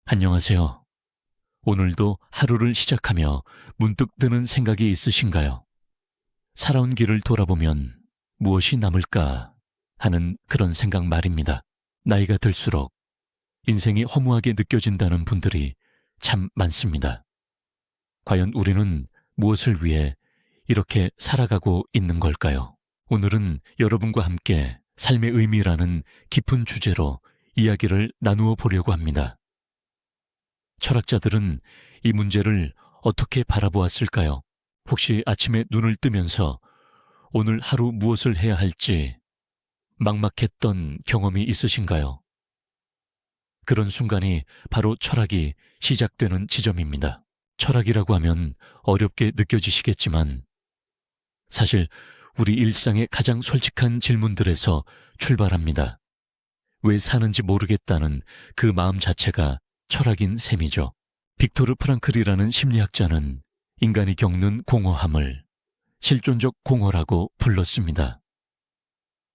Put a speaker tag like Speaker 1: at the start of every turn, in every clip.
Speaker 1: 안녕하세요. 오늘도 하루를 시작하며 문득 드는 생각이 있으신가요? 살아온 길을 돌아보면 무엇이 남을까 하는 그런 생각 말입니다. 나이가 들수록 인생이 허무하게 느껴진다는 분들이 참 많습니다. 과연 우리는 무엇을 위해 이렇게 살아가고 있는 걸까요? 오늘은 여러분과 함께 삶의 의미라는 깊은 주제로 이야기를 나누어 보려고 합니다. 철학자들은 이 문제를 어떻게 바라보았을까요? 혹시 아침에 눈을 뜨면서 오늘 하루 무엇을 해야 할지 막막했던 경험이 있으신가요? 그런 순간이 바로 철학이 시작되는 지점입니다. 철학이라고 하면 어렵게 느껴지시겠지만 사실 우리 일상의 가장 솔직한 질문들에서 출발합니다. 왜 사는지 모르겠다는 그 마음 자체가 철학인 셈이죠. 빅토르 프랑클이라는 심리학자는 인간이 겪는 공허함을 실존적 공허라고 불렀습니다.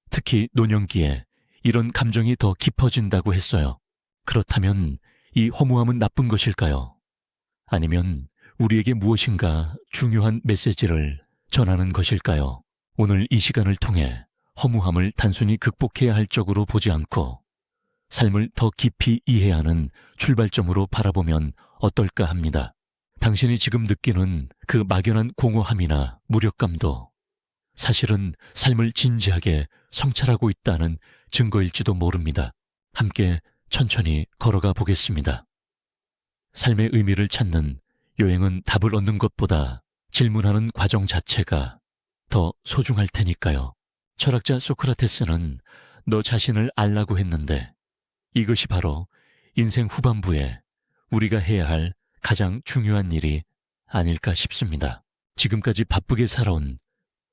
Speaker 1: 특히 노년기에 이런 감정이 더 깊어진다고 했어요. 그렇다면 이 허무함은 나쁜 것일까요? 아니면 우리에게 무엇인가 중요한 메시지를 전하는 것일까요? 오늘 이 시간을 통해 허무함을 단순히 극복해야 할 쪽으로 보지 않고 삶을 더 깊이 이해하는 출발점으로 바라보면 어떨까 합니다. 당신이 지금 느끼는 그 막연한 공허함이나 무력감도 사실은 삶을 진지하게 성찰하고 있다는 증거일지도 모릅니다. 함께 천천히 걸어가 보겠습니다. 삶의 의미를 찾는 여행은 답을 얻는 것보다 질문하는 과정 자체가 더 소중할 테니까요. 철학자 소크라테스는 너 자신을 알라고 했는데 이것이 바로 인생 후반부에 우리가 해야 할 가장 중요한 일이 아닐까 싶습니다. 지금까지 바쁘게 살아온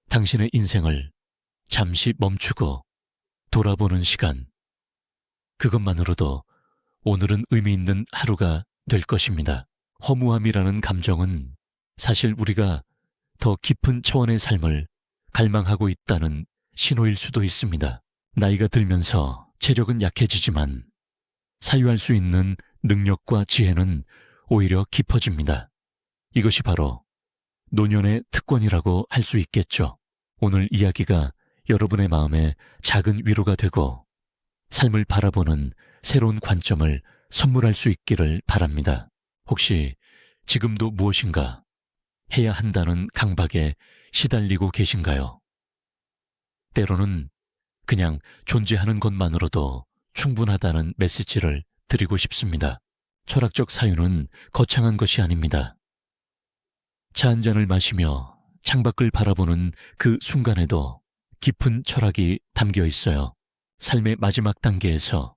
Speaker 1: 당신의 인생을 잠시 멈추고 돌아보는 시간. 그것만으로도 오늘은 의미 있는 하루가 될 것입니다. 허무함이라는 감정은 사실 우리가 더 깊은 차원의 삶을 갈망하고 있다는 신호일 수도 있습니다. 나이가 들면서 체력은 약해지지만 사유할 수 있는 능력과 지혜는 오히려 깊어집니다. 이것이 바로 노년의 특권이라고 할 수 있겠죠. 오늘 이야기가 여러분의 마음에 작은 위로가 되고 삶을 바라보는 새로운 관점을 선물할 수 있기를 바랍니다. 혹시 지금도 무엇인가 해야 한다는 강박에 시달리고 계신가요? 때로는 그냥 존재하는 것만으로도 충분하다는 메시지를 드리고 싶습니다. 철학적 사유는 거창한 것이 아닙니다. 차 한 잔을 마시며 창밖을 바라보는 그 순간에도 깊은 철학이 담겨 있어요. 삶의 마지막 단계에서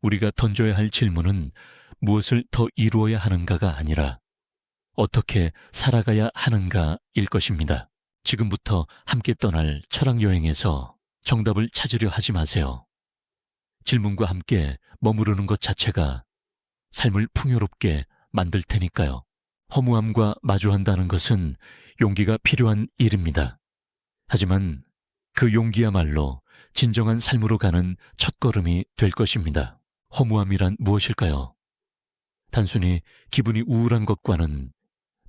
Speaker 1: 우리가 던져야 할 질문은 무엇을 더 이루어야 하는가가 아니라 어떻게 살아가야 하는가일 것입니다. 지금부터 함께 떠날 철학 여행에서 정답을 찾으려 하지 마세요. 질문과 함께 머무르는 것 자체가 삶을 풍요롭게 만들 테니까요. 허무함과 마주한다는 것은 용기가 필요한 일입니다. 하지만 그 용기야말로 진정한 삶으로 가는 첫걸음이 될 것입니다. 허무함이란 무엇일까요? 단순히 기분이 우울한 것과는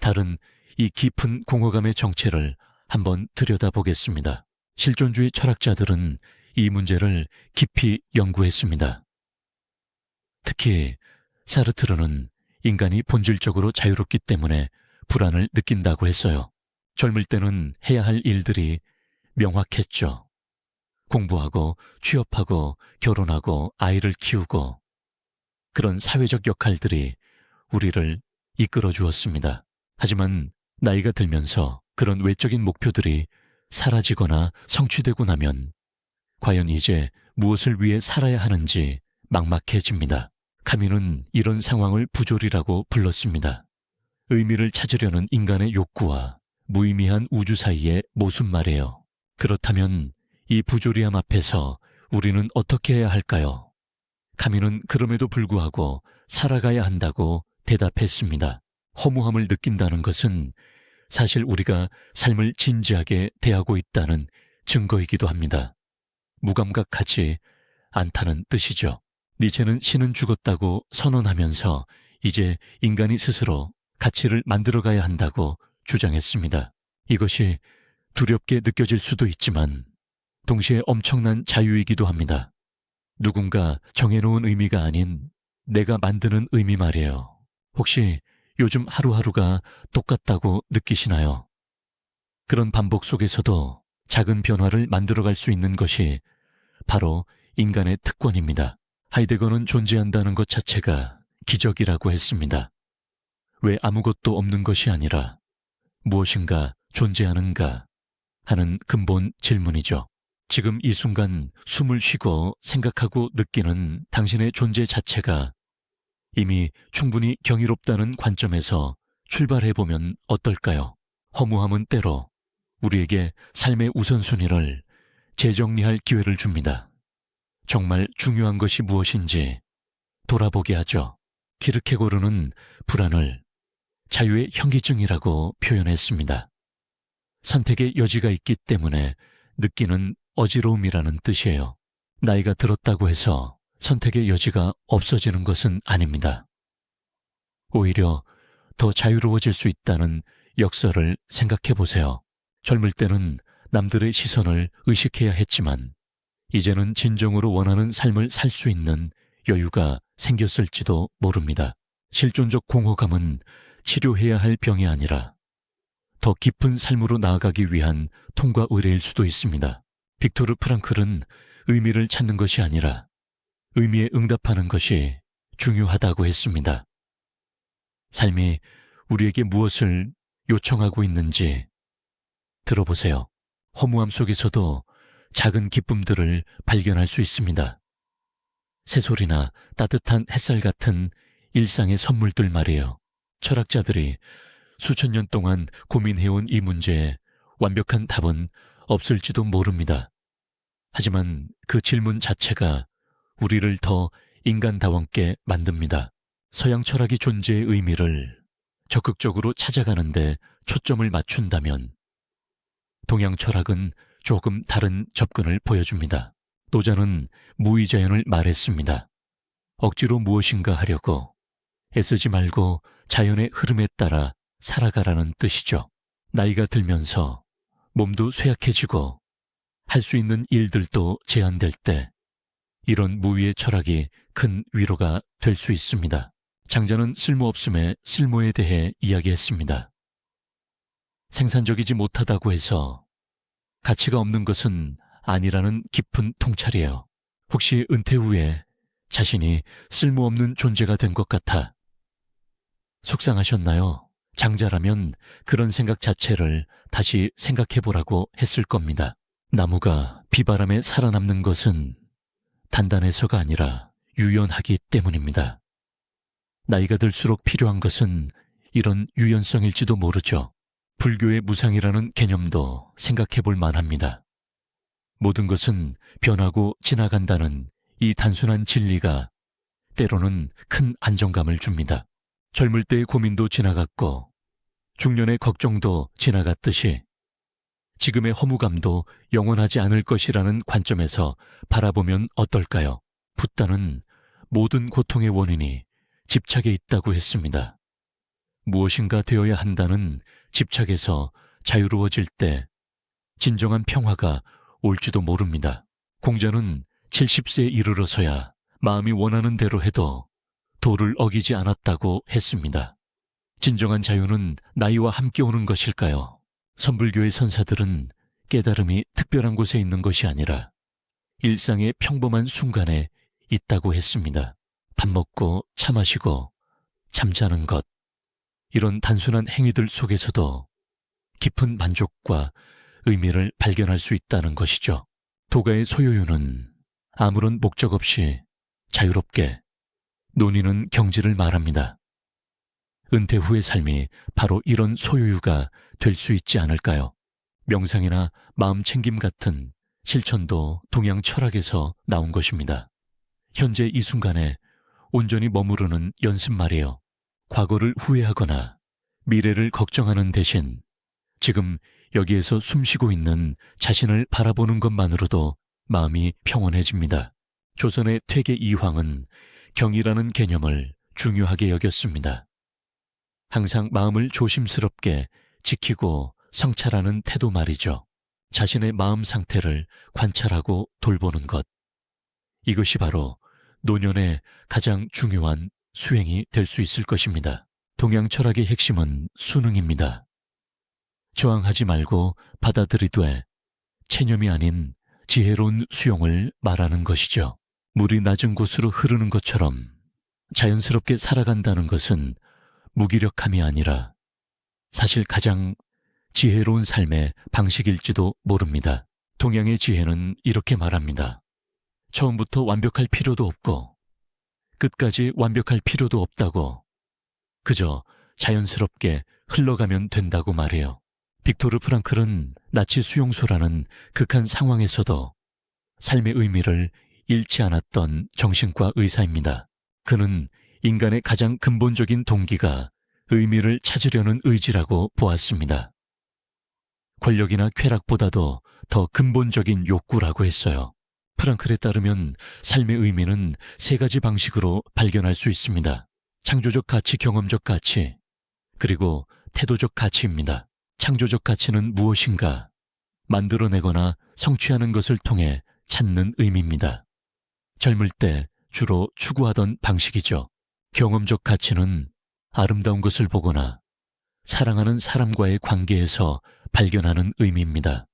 Speaker 1: 다른 이 깊은 공허감의 정체를 한번 들여다보겠습니다. 실존주의 철학자들은 이 문제를 깊이 연구했습니다. 특히 사르트르는 인간이 본질적으로 자유롭기 때문에 불안을 느낀다고 했어요. 젊을 때는 해야 할 일들이 명확했죠. 공부하고 취업하고 결혼하고 아이를 키우고 그런 사회적 역할들이 우리를 이끌어 주었습니다. 하지만 나이가 들면서 그런 외적인 목표들이 사라지거나 성취되고 나면 과연 이제 무엇을 위해 살아야 하는지 막막해집니다. 카뮈는 이런 상황을 부조리라고 불렀습니다. 의미를 찾으려는 인간의 욕구와 무의미한 우주 사이의 모순말이에요. 그렇다면 이 부조리함 앞에서 우리는 어떻게 해야 할까요? 카뮈는 그럼에도 불구하고 살아가야 한다고 대답했습니다. 허무함을 느낀다는 것은 사실 우리가 삶을 진지하게 대하고 있다는 증거이기도 합니다. 무감각하지 않다는 뜻이죠. 니체는 신은 죽었다고 선언하면서 이제 인간이 스스로 가치를 만들어가야 한다고 주장했습니다. 이것이 두렵게 느껴질 수도 있지만 동시에 엄청난 자유이기도 합니다. 누군가 정해놓은 의미가 아닌 내가 만드는 의미 말이에요. 혹시 요즘 하루하루가 똑같다고 느끼시나요? 그런 반복 속에서도 작은 변화를 만들어갈 수 있는 것이 바로 인간의 특권입니다. 하이데거는 존재한다는 것 자체가 기적이라고 했습니다. 왜 아무것도 없는 것이 아니라 무엇인가 존재하는가 하는 근본 질문이죠. 지금 이 순간 숨을 쉬고 생각하고 느끼는 당신의 존재 자체가 이미 충분히 경이롭다는 관점에서 출발해보면 어떨까요? 허무함은 때로 우리에게 삶의 우선순위를 재정리할 기회를 줍니다. 정말 중요한 것이 무엇인지 돌아보게 하죠. 키르케고르는 불안을 자유의 현기증이라고 표현했습니다. 선택의 여지가 있기 때문에 느끼는 어지러움이라는 뜻이에요. 나이가 들었다고 해서 선택의 여지가 없어지는 것은 아닙니다. 오히려 더 자유로워질 수 있다는 역설을 생각해 보세요. 젊을 때는 남들의 시선을 의식해야 했지만 이제는 진정으로 원하는 삶을 살 수 있는 여유가 생겼을지도 모릅니다. 실존적 공허감은 치료해야 할 병이 아니라 더 깊은 삶으로 나아가기 위한 통과 의례일 수도 있습니다. 빅토르 프랑클은 의미를 찾는 것이 아니라 의미에 응답하는 것이 중요하다고 했습니다. 삶이 우리에게 무엇을 요청하고 있는지 들어보세요. 허무함 속에서도 작은 기쁨들을 발견할 수 있습니다. 새소리나 따뜻한 햇살 같은 일상의 선물들 말이에요. 철학자들이 수천 년 동안 고민해온 이 문제에 완벽한 답은 없을지도 모릅니다. 하지만 그 질문 자체가 우리를 더 인간다웠게 만듭니다. 서양 철학이 존재의 의미를 적극적으로 찾아가는데 초점을 맞춘다면 동양 철학은 조금 다른 접근을 보여줍니다. 노자는 무의자연을 말했습니다. 억지로 무엇인가 하려고 애쓰지 말고 자연의 흐름에 따라 살아가라는 뜻이죠. 나이가 들면서 몸도 쇠약해지고 할 수 있는 일들도 제한될 때 이런 무위의 철학이 큰 위로가 될 수 있습니다. 장자는 쓸모없음의 쓸모에 대해 이야기했습니다. 생산적이지 못하다고 해서 가치가 없는 것은 아니라는 깊은 통찰이에요. 혹시 은퇴 후에 자신이 쓸모없는 존재가 된 것 같아 속상하셨나요? 장자라면 그런 생각 자체를 다시 생각해보라고 했을 겁니다. 나무가 비바람에 살아남는 것은 단단해서가 아니라 유연하기 때문입니다. 나이가 들수록 필요한 것은 이런 유연성일지도 모르죠. 불교의 무상이라는 개념도 생각해볼 만합니다. 모든 것은 변하고 지나간다는 이 단순한 진리가 때로는 큰 안정감을 줍니다. 젊을 때의 고민도 지나갔고 중년의 걱정도 지나갔듯이 지금의 허무감도 영원하지 않을 것이라는 관점에서 바라보면 어떨까요? 붓다는 모든 고통의 원인이 집착에 있다고 했습니다. 무엇인가 되어야 한다는 집착에서 자유로워질 때 진정한 평화가 올지도 모릅니다. 공자는 70세에 이르러서야 마음이 원하는 대로 해도 도를 어기지 않았다고 했습니다. 진정한 자유는 나이와 함께 오는 것일까요? 선불교의 선사들은 깨달음이 특별한 곳에 있는 것이 아니라 일상의 평범한 순간에 있다고 했습니다. 밥 먹고 차 마시고 잠자는 것, 이런 단순한 행위들 속에서도 깊은 만족과 의미를 발견할 수 있다는 것이죠. 도가의 소요유는 아무런 목적 없이 자유롭게 논의는 경지를 말합니다. 은퇴 후의 삶이 바로 이런 소요유가 될 수 있지 않을까요? 명상이나 마음 챙김 같은 실천도 동양 철학에서 나온 것입니다. 현재 이 순간에 온전히 머무르는 연습 말이에요. 과거를 후회하거나 미래를 걱정하는 대신 지금 여기에서 숨쉬고 있는 자신을 바라보는 것만으로도 마음이 평온해집니다. 조선의 퇴계 이황은 경이라는 개념을 중요하게 여겼습니다. 항상 마음을 조심스럽게 지키고 성찰하는 태도 말이죠. 자신의 마음 상태를 관찰하고 돌보는 것. 이것이 바로 노년의 가장 중요한 수행이 될 수 있을 것입니다. 동양 철학의 핵심은 순응입니다. 저항하지 말고 받아들이되 체념이 아닌 지혜로운 수용을 말하는 것이죠. 물이 낮은 곳으로 흐르는 것처럼 자연스럽게 살아간다는 것은 무기력함이 아니라 사실 가장 지혜로운 삶의 방식일지도 모릅니다. 동양의 지혜는 이렇게 말합니다. 처음부터 완벽할 필요도 없고 끝까지 완벽할 필요도 없다고, 그저 자연스럽게 흘러가면 된다고 말해요. 빅토르 프랑클은 나치 수용소라는 극한 상황에서도 삶의 의미를 잃지 않았던 정신과 의사입니다. 그는 인간의 가장 근본적인 동기가 의미를 찾으려는 의지라고 보았습니다. 권력이나 쾌락보다도 더 근본적인 욕구라고 했어요. 프랑클에 따르면 삶의 의미는 세 가지 방식으로 발견할 수 있습니다. 창조적 가치, 경험적 가치, 그리고 태도적 가치입니다. 창조적 가치는 무엇인가? 만들어내거나 성취하는 것을 통해 찾는 의미입니다. 젊을 때 주로 추구하던 방식이죠. 경험적 가치는 아름다운 것을 보거나 사랑하는 사람과의 관계에서 발견하는 의미입니다.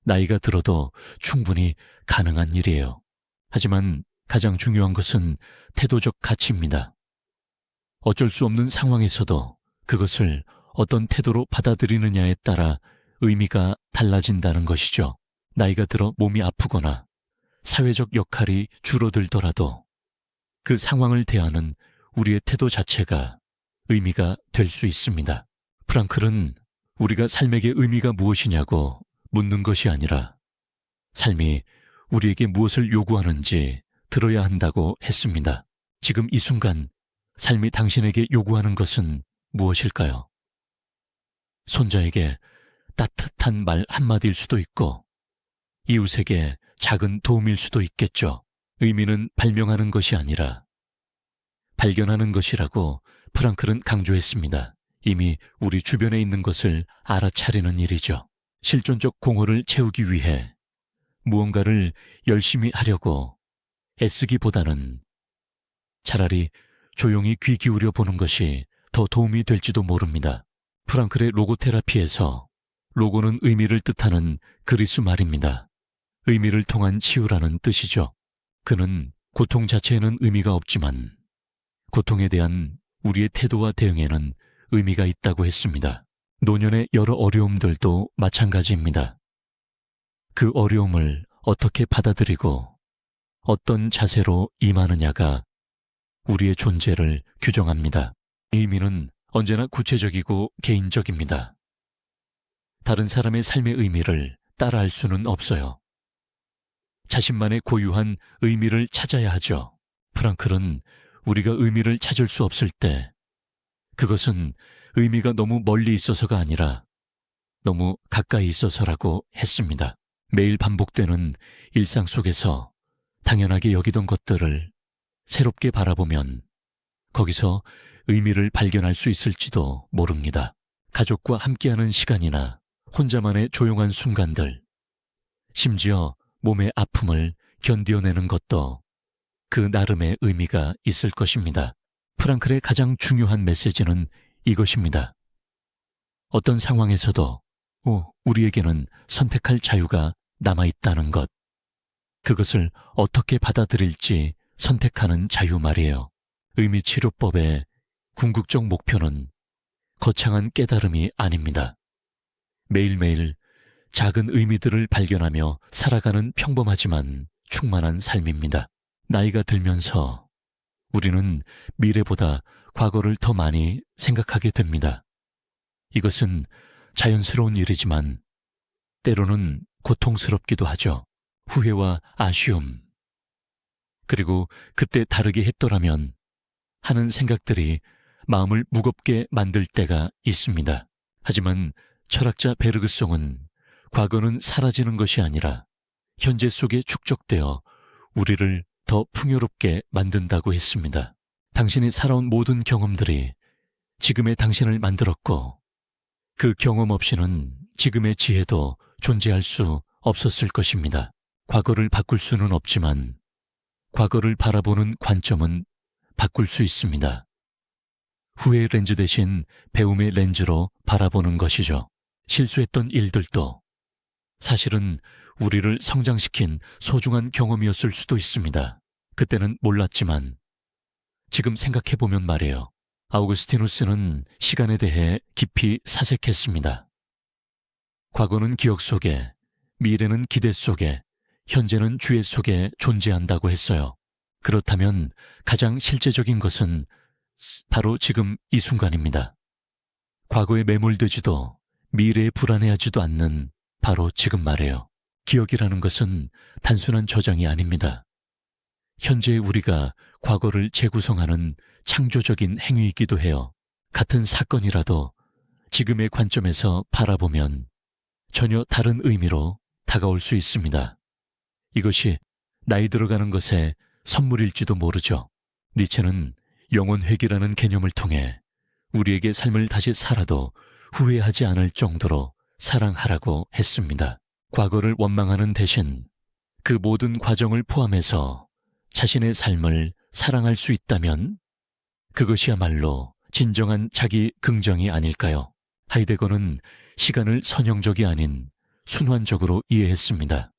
Speaker 1: 나이가 들어도 충분히 가능한 일이에요. 하지만 가장 중요한 것은 태도적 가치입니다. 어쩔 수 없는 상황에서도 그것을 어떤 태도로 받아들이느냐에 따라 의미가 달라진다는 것이죠. 나이가 들어 몸이 아프거나 사회적 역할이 줄어들더라도 그 상황을 대하는 우리의 태도 자체가 의미가 될 수 있습니다. 프랑클은 우리가 삶에게 의미가 무엇이냐고 묻는 것이 아니라 삶이 우리에게 무엇을 요구하는지 들어야 한다고 했습니다. 지금 이 순간 삶이 당신에게 요구하는 것은 무엇일까요? 손자에게 따뜻한 말 한마디일 수도 있고 이웃에게 작은 도움일 수도 있겠죠. 의미는 발명하는 것이 아니라 발견하는 것이라고 프랑클은 강조했습니다. 이미 우리 주변에 있는 것을 알아차리는 일이죠. 실존적 공허를 채우기 위해 무언가를 열심히 하려고 애쓰기보다는 차라리 조용히 귀 기울여 보는 것이 더 도움이 될지도 모릅니다. 프랑클의 로고테라피에서 로고는 의미를 뜻하는 그리스 말입니다. 의미를 통한 치유라는 뜻이죠. 그는 고통 자체에는 의미가 없지만 고통에 대한 우리의 태도와 대응에는 의미가 있다고 했습니다. 노년의 여러 어려움들도 마찬가지입니다. 그 어려움을 어떻게 받아들이고 어떤 자세로 임하느냐가 우리의 존재를 규정합니다. 의미는 언제나 구체적이고 개인적입니다. 다른 사람의 삶의 의미를 따라할 수는 없어요. 자신만의 고유한 의미를 찾아야 하죠. 프랑클은 우리가 의미를 찾을 수 없을 때 그것은 의미가 너무 멀리 있어서가 아니라 너무 가까이 있어서라고 했습니다. 매일 반복되는 일상 속에서 당연하게 여기던 것들을 새롭게 바라보면 거기서 의미를 발견할 수 있을지도 모릅니다. 가족과 함께하는 시간이나 혼자만의 조용한 순간들, 심지어 몸의 아픔을 견뎌내는 것도 그 나름의 의미가 있을 것입니다. 프랑클의 가장 중요한 메시지는 이것입니다. 어떤 상황에서도 우리에게는 선택할 자유가 남아있다는 것. 그것을 어떻게 받아들일지 선택하는 자유 말이에요. 의미치료법의 궁극적 목표는 거창한 깨달음이 아닙니다. 매일매일 작은 의미들을 발견하며 살아가는 평범하지만 충만한 삶입니다. 나이가 들면서 우리는 미래보다 과거를 더 많이 생각하게 됩니다. 이것은 자연스러운 일이지만 때로는 고통스럽기도 하죠. 후회와 아쉬움, 그리고 그때 다르게 했더라면 하는 생각들이 마음을 무겁게 만들 때가 있습니다. 하지만 철학자 베르그송은 과거는 사라지는 것이 아니라 현재 속에 축적되어 우리를 더 풍요롭게 만든다고 했습니다. 당신이 살아온 모든 경험들이 지금의 당신을 만들었고 그 경험 없이는 지금의 지혜도 존재할 수 없었을 것입니다. 과거를 바꿀 수는 없지만 과거를 바라보는 관점은 바꿀 수 있습니다. 후회의 렌즈 대신 배움의 렌즈로 바라보는 것이죠. 실수했던 일들도 사실은 우리를 성장시킨 소중한 경험이었을 수도 있습니다. 그때는 몰랐지만 지금 생각해보면 말이에요. 아우구스티누스는 시간에 대해 깊이 사색했습니다. 과거는 기억 속에, 미래는 기대 속에, 현재는 주의 속에 존재한다고 했어요. 그렇다면 가장 실제적인 것은 바로 지금 이 순간입니다. 과거에 매몰되지도 미래에 불안해하지도 않는 바로 지금 말이에요. 기억이라는 것은 단순한 저장이 아닙니다. 현재의 우리가 과거를 재구성하는 창조적인 행위이기도 해요. 같은 사건이라도 지금의 관점에서 바라보면 전혀 다른 의미로 다가올 수 있습니다. 이것이 나이 들어가는 것의 선물일지도 모르죠. 니체는 영혼회귀라는 개념을 통해 우리에게 삶을 다시 살아도 후회하지 않을 정도로 사랑하라고 했습니다. 과거를 원망하는 대신 그 모든 과정을 포함해서 자신의 삶을 사랑할 수 있다면 그것이야말로 진정한 자기 긍정이 아닐까요? 하이데거는 시간을 선형적이 아닌 순환적으로 이해했습니다.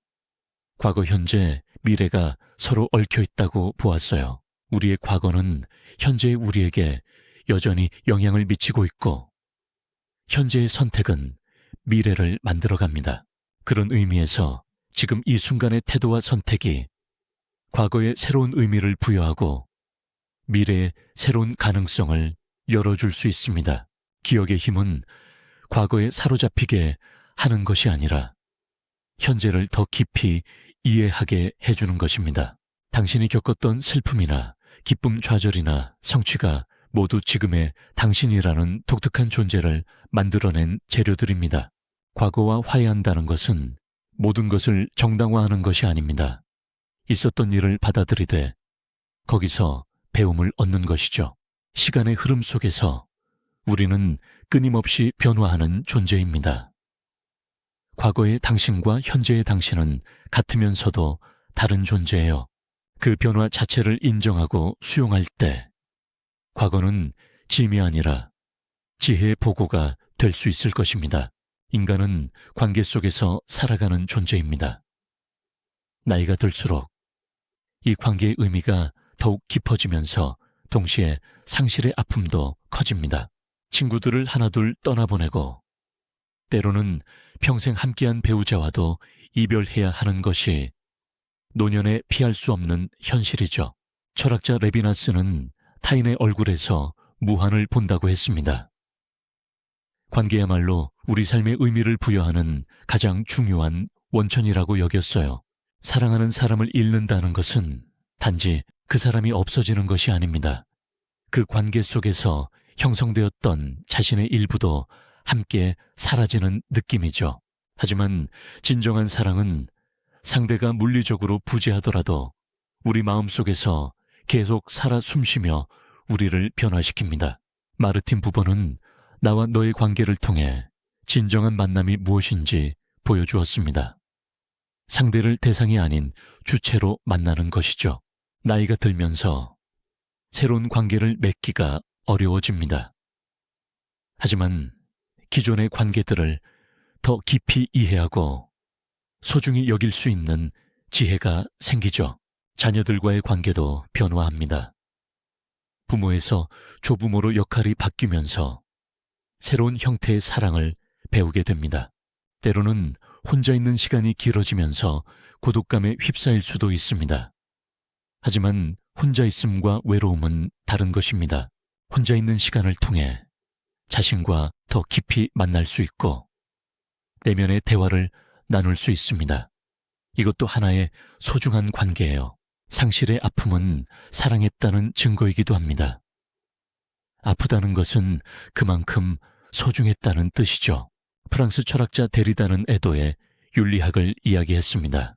Speaker 1: 과거, 현재, 미래가 서로 얽혀 있다고 보았어요. 우리의 과거는 현재의 우리에게 여전히 영향을 미치고 있고 현재의 선택은 미래를 만들어갑니다. 그런 의미에서 지금 이 순간의 태도와 선택이 과거에 새로운 의미를 부여하고 미래의 새로운 가능성을 열어줄 수 있습니다. 기억의 힘은 과거에 사로잡히게 하는 것이 아니라 현재를 더 깊이 이해하게 해주는 것입니다. 당신이 겪었던 슬픔이나 기쁨, 좌절이나 성취가 모두 지금의 당신이라는 독특한 존재를 만들어낸 재료들입니다. 과거와 화해한다는 것은 모든 것을 정당화하는 것이 아닙니다. 있었던 일을 받아들이되 거기서 배움을 얻는 것이죠. 시간의 흐름 속에서 우리는 끊임없이 변화하는 존재입니다. 과거의 당신과 현재의 당신은 같으면서도 다른 존재예요. 그 변화 자체를 인정하고 수용할 때 과거는 짐이 아니라 지혜의 보고가 될 수 있을 것입니다. 인간은 관계 속에서 살아가는 존재입니다. 나이가 들수록 이 관계의 의미가 더욱 깊어지면서 동시에 상실의 아픔도 커집니다. 친구들을 하나둘 떠나보내고 때로는 평생 함께한 배우자와도 이별해야 하는 것이 노년에 피할 수 없는 현실이죠. 철학자 레비나스는 타인의 얼굴에서 무한을 본다고 했습니다. 관계야말로 우리 삶의 의미를 부여하는 가장 중요한 원천이라고 여겼어요. 사랑하는 사람을 잃는다는 것은 단지 그 사람이 없어지는 것이 아닙니다. 그 관계 속에서 형성되었던 자신의 일부도 함께 사라지는 느낌이죠. 하지만 진정한 사랑은 상대가 물리적으로 부재하더라도 우리 마음속에서 계속 살아 숨쉬며 우리를 변화시킵니다. 마르틴 부버는 나와 너의 관계를 통해 진정한 만남이 무엇인지 보여주었습니다. 상대를 대상이 아닌 주체로 만나는 것이죠. 나이가 들면서 새로운 관계를 맺기가 어려워집니다. 하지만 기존의 관계들을 더 깊이 이해하고 소중히 여길 수 있는 지혜가 생기죠. 자녀들과의 관계도 변화합니다. 부모에서 조부모로 역할이 바뀌면서 새로운 형태의 사랑을 배우게 됩니다. 때로는 혼자 있는 시간이 길어지면서 고독감에 휩싸일 수도 있습니다. 하지만 혼자 있음과 외로움은 다른 것입니다. 혼자 있는 시간을 통해 자신과 더 깊이 만날 수 있고 내면의 대화를 나눌 수 있습니다. 이것도 하나의 소중한 관계예요. 상실의 아픔은 사랑했다는 증거이기도 합니다. 아프다는 것은 그만큼 소중했다는 뜻이죠. 프랑스 철학자 데리다는 에도의 윤리학을 이야기했습니다.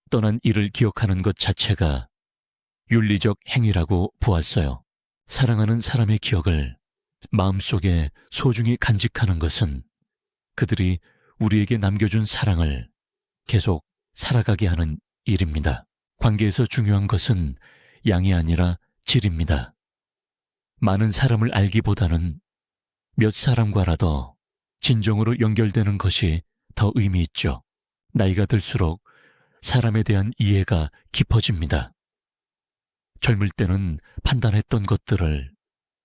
Speaker 1: 떠난 이를 기억하는 것 자체가 윤리적 행위라고 보았어요. 사랑하는 사람의 기억을 마음속에 소중히 간직하는 것은 그들이 우리에게 남겨준 사랑을 계속 살아가게 하는 일입니다. 관계에서 중요한 것은 양이 아니라 질입니다. 많은 사람을 알기보다는 몇 사람과라도 진정으로 연결되는 것이 더 의미 있죠. 나이가 들수록 사람에 대한 이해가 깊어집니다. 젊을 때는 판단했던 것들을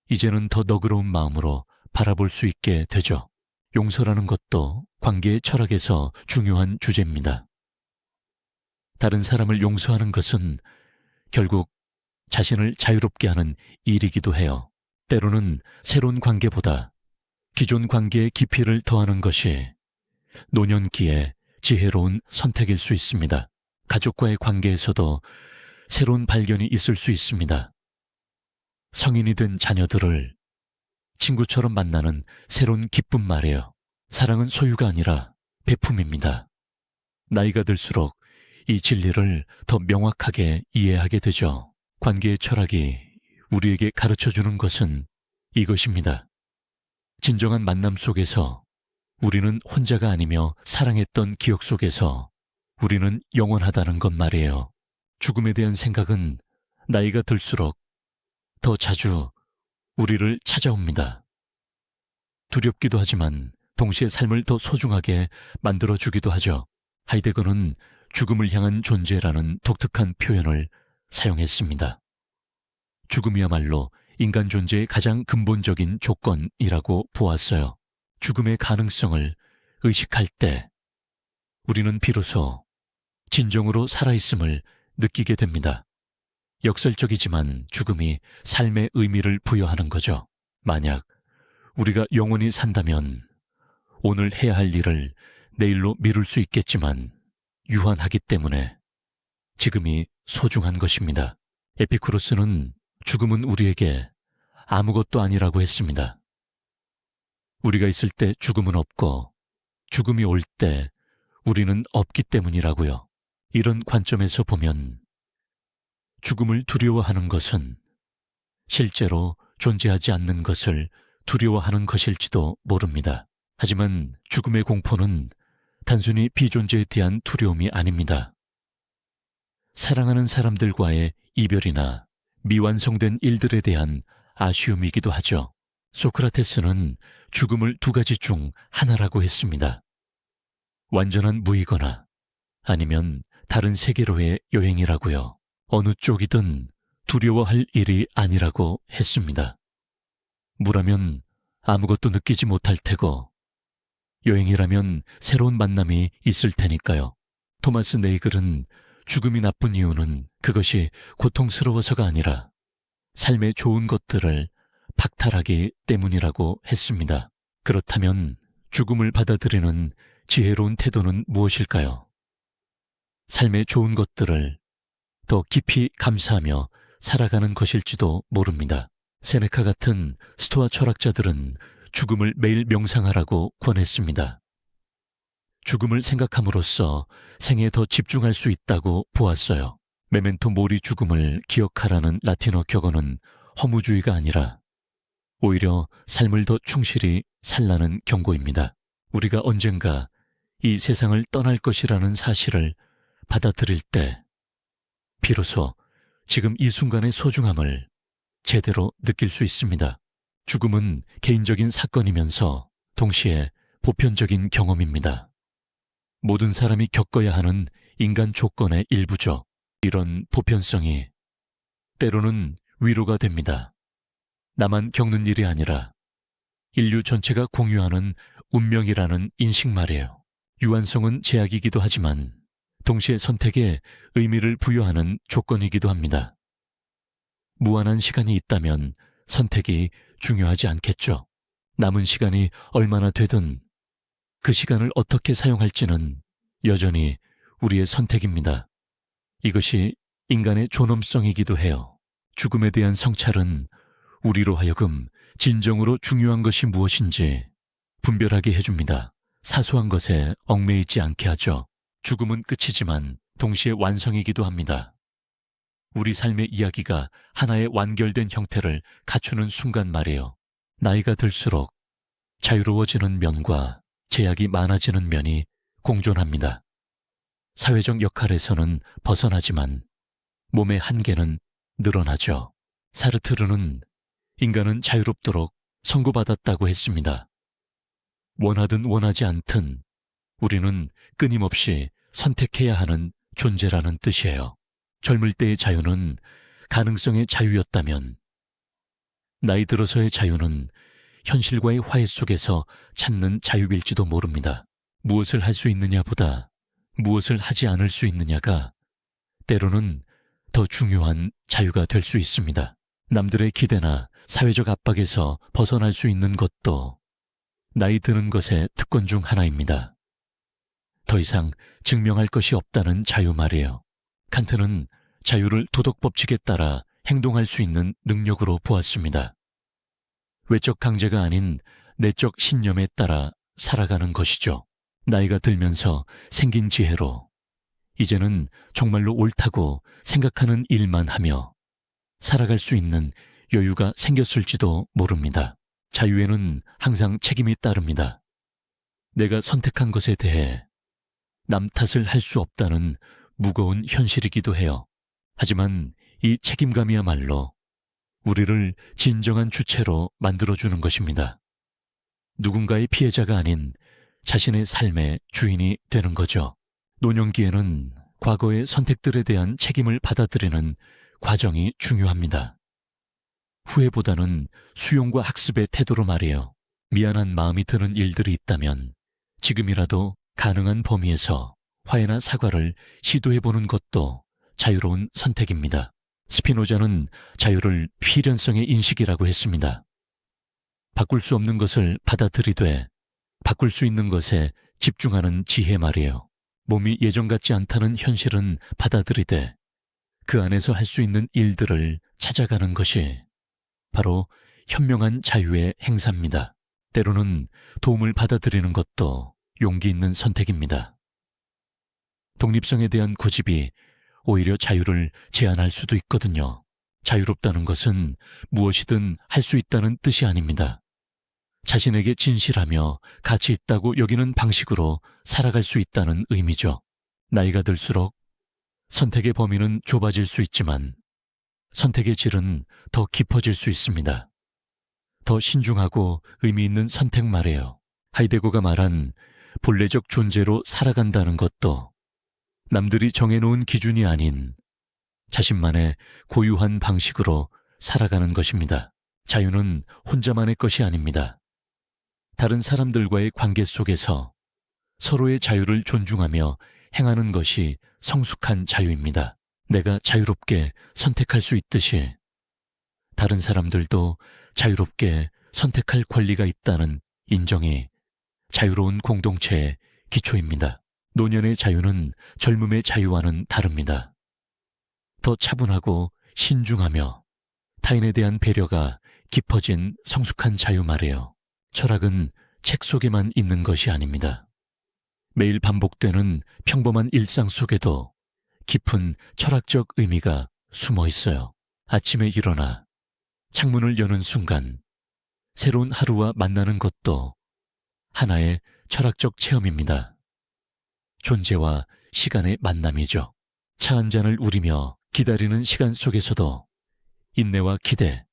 Speaker 1: 이제는 더 너그러운 마음으로 바라볼 수 있게 되죠. 용서라는 것도 관계의 철학에서 중요한 주제입니다. 다른 사람을 용서하는 것은 결국 자신을 자유롭게 하는 일이기도 해요. 때로는 새로운 관계보다 기존 관계의 깊이를 더하는 것이 노년기에 지혜로운 선택일 수 있습니다. 가족과의 관계에서도 새로운 발견이 있을 수 있습니다. 성인이 된 자녀들을 친구처럼 만나는 새로운 기쁨 말이에요. 사랑은 소유가 아니라 베품입니다. 나이가 들수록 이 진리를 더 명확하게 이해하게 되죠. 관계의 철학이 우리에게 가르쳐주는 것은 이것입니다. 진정한 만남 속에서 우리는 혼자가 아니며 사랑했던 기억 속에서 우리는 영원하다는 것 말이에요. 죽음에 대한 생각은 나이가 들수록 더 자주 우리를 찾아옵니다. 두렵기도 하지만 동시에 삶을 더 소중하게 만들어주기도 하죠. 하이데거는 죽음을 향한 존재라는 독특한 표현을 사용했습니다. 죽음이야말로 인간 존재의 가장 근본적인 조건이라고 보았어요. 죽음의 가능성을 의식할 때 우리는 비로소 진정으로 살아있음을 느끼게 됩니다. 역설적이지만 죽음이 삶의 의미를 부여하는 거죠. 만약 우리가 영원히 산다면 오늘 해야 할 일을 내일로 미룰 수 있겠지만 유한하기 때문에 지금이 소중한 것입니다. 에피쿠로스는 죽음은 우리에게 아무것도 아니라고 했습니다. 우리가 있을 때 죽음은 없고 죽음이 올 때 우리는 없기 때문이라고요. 이런 관점에서 보면 죽음을 두려워하는 것은 실제로 존재하지 않는 것을 두려워하는 것일지도 모릅니다. 하지만 죽음의 공포는 단순히 비존재에 대한 두려움이 아닙니다. 사랑하는 사람들과의 이별이나 미완성된 일들에 대한 아쉬움이기도 하죠. 소크라테스는 죽음을 두 가지 중 하나라고 했습니다. 완전한 무이거나 아니면 다른 세계로의 여행이라고요. 어느 쪽이든 두려워할 일이 아니라고 했습니다. 무라면 아무것도 느끼지 못할 테고 여행이라면 새로운 만남이 있을 테니까요. 토마스 네이글은 죽음이 나쁜 이유는 그것이 고통스러워서가 아니라 삶의 좋은 것들을 박탈하기 때문이라고 했습니다. 그렇다면 죽음을 받아들이는 지혜로운 태도는 무엇일까요? 삶의 좋은 것들을 더 깊이 감사하며 살아가는 것일지도 모릅니다. 세네카 같은 스토아 철학자들은 죽음을 매일 명상하라고 권했습니다. 죽음을 생각함으로써 생에 더 집중할 수 있다고 보았어요. 메멘토 모리 죽음을 기억하라는 라틴어 격언은 허무주의가 아니라 오히려 삶을 더 충실히 살라는 경고입니다. 우리가 언젠가 이 세상을 떠날 것이라는 사실을 받아들일 때 비로소 지금 이 순간의 소중함을 제대로 느낄 수 있습니다. 죽음은 개인적인 사건이면서 동시에 보편적인 경험입니다. 모든 사람이 겪어야 하는 인간 조건의 일부죠. 이런 보편성이 때로는 위로가 됩니다. 나만 겪는 일이 아니라 인류 전체가 공유하는 운명이라는 인식 말이에요. 유한성은 제약이기도 하지만 동시에 선택에 의미를 부여하는 조건이기도 합니다. 무한한 시간이 있다면 선택이 중요하지 않겠죠. 남은 시간이 얼마나 되든 그 시간을 어떻게 사용할지는 여전히 우리의 선택입니다. 이것이 인간의 존엄성이기도 해요. 죽음에 대한 성찰은 우리로 하여금 진정으로 중요한 것이 무엇인지 분별하게 해줍니다. 사소한 것에 얽매이지 않게 하죠. 죽음은 끝이지만 동시에 완성이기도 합니다. 우리 삶의 이야기가 하나의 완결된 형태를 갖추는 순간 말이에요. 나이가 들수록 자유로워지는 면과 제약이 많아지는 면이 공존합니다. 사회적 역할에서는 벗어나지만 몸의 한계는 늘어나죠. 사르트르는 인간은 자유롭도록 선고받았다고 했습니다. 원하든 원하지 않든 우리는 끊임없이 선택해야 하는 존재라는 뜻이에요. 젊을 때의 자유는 가능성의 자유였다면 나이 들어서의 자유는 현실과의 화해 속에서 찾는 자유일지도 모릅니다. 무엇을 할 수 있느냐보다 무엇을 하지 않을 수 있느냐가 때로는 더 중요한 자유가 될 수 있습니다. 남들의 기대나 사회적 압박에서 벗어날 수 있는 것도 나이 드는 것의 특권 중 하나입니다. 더 이상 증명할 것이 없다는 자유 말이에요. 칸트는 자유를 도덕 법칙에 따라 행동할 수 있는 능력으로 보았습니다. 외적 강제가 아닌 내적 신념에 따라 살아가는 것이죠. 나이가 들면서 생긴 지혜로 이제는 정말로 옳다고 생각하는 일만 하며 살아갈 수 있는 여유가 생겼을지도 모릅니다. 자유에는 항상 책임이 따릅니다. 내가 선택한 것에 대해 남 탓을 할 수 없다는 무거운 현실이기도 해요. 하지만 이 책임감이야말로 우리를 진정한 주체로 만들어주는 것입니다. 누군가의 피해자가 아닌 자신의 삶의 주인이 되는 거죠. 노년기에는 과거의 선택들에 대한 책임을 받아들이는 과정이 중요합니다. 후회보다는 수용과 학습의 태도로 말이에요. 미안한 마음이 드는 일들이 있다면 지금이라도 가능한 범위에서 화해나 사과를 시도해보는 것도 자유로운 선택입니다. 스피노자는 자유를 필연성의 인식이라고 했습니다. 바꿀 수 없는 것을 받아들이되 바꿀 수 있는 것에 집중하는 지혜 말이에요. 몸이 예전 같지 않다는 현실은 받아들이되 그 안에서 할 수 있는 일들을 찾아가는 것이 바로 현명한 자유의 행사입니다. 때로는 도움을 받아들이는 것도 용기 있는 선택입니다. 독립성에 대한 고집이 오히려 자유를 제한할 수도 있거든요. 자유롭다는 것은 무엇이든 할 수 있다는 뜻이 아닙니다. 자신에게 진실하며 가치 있다고 여기는 방식으로 살아갈 수 있다는 의미죠. 나이가 들수록 선택의 범위는 좁아질 수 있지만 선택의 질은 더 깊어질 수 있습니다. 더 신중하고 의미 있는 선택 말이에요. 하이데거가 말한 본래적 존재로 살아간다는 것도 남들이 정해놓은 기준이 아닌 자신만의 고유한 방식으로 살아가는 것입니다. 자유는 혼자만의 것이 아닙니다. 다른 사람들과의 관계 속에서 서로의 자유를 존중하며 행하는 것이 성숙한 자유입니다. 내가 자유롭게 선택할 수 있듯이 다른 사람들도 자유롭게 선택할 권리가 있다는 인정이 자유로운 공동체의 기초입니다. 노년의 자유는 젊음의 자유와는 다릅니다. 더 차분하고 신중하며 타인에 대한 배려가 깊어진 성숙한 자유 말이에요. 철학은 책 속에만 있는 것이 아닙니다. 매일 반복되는 평범한 일상 속에도 깊은 철학적 의미가 숨어 있어요. 아침에 일어나 창문을 여는 순간 새로운 하루와 만나는 것도 하나의 철학적 체험입니다. 존재와 시간의 만남이죠. 차 한 잔을 우리며 기다리는 시간 속에서도 인내와 기대,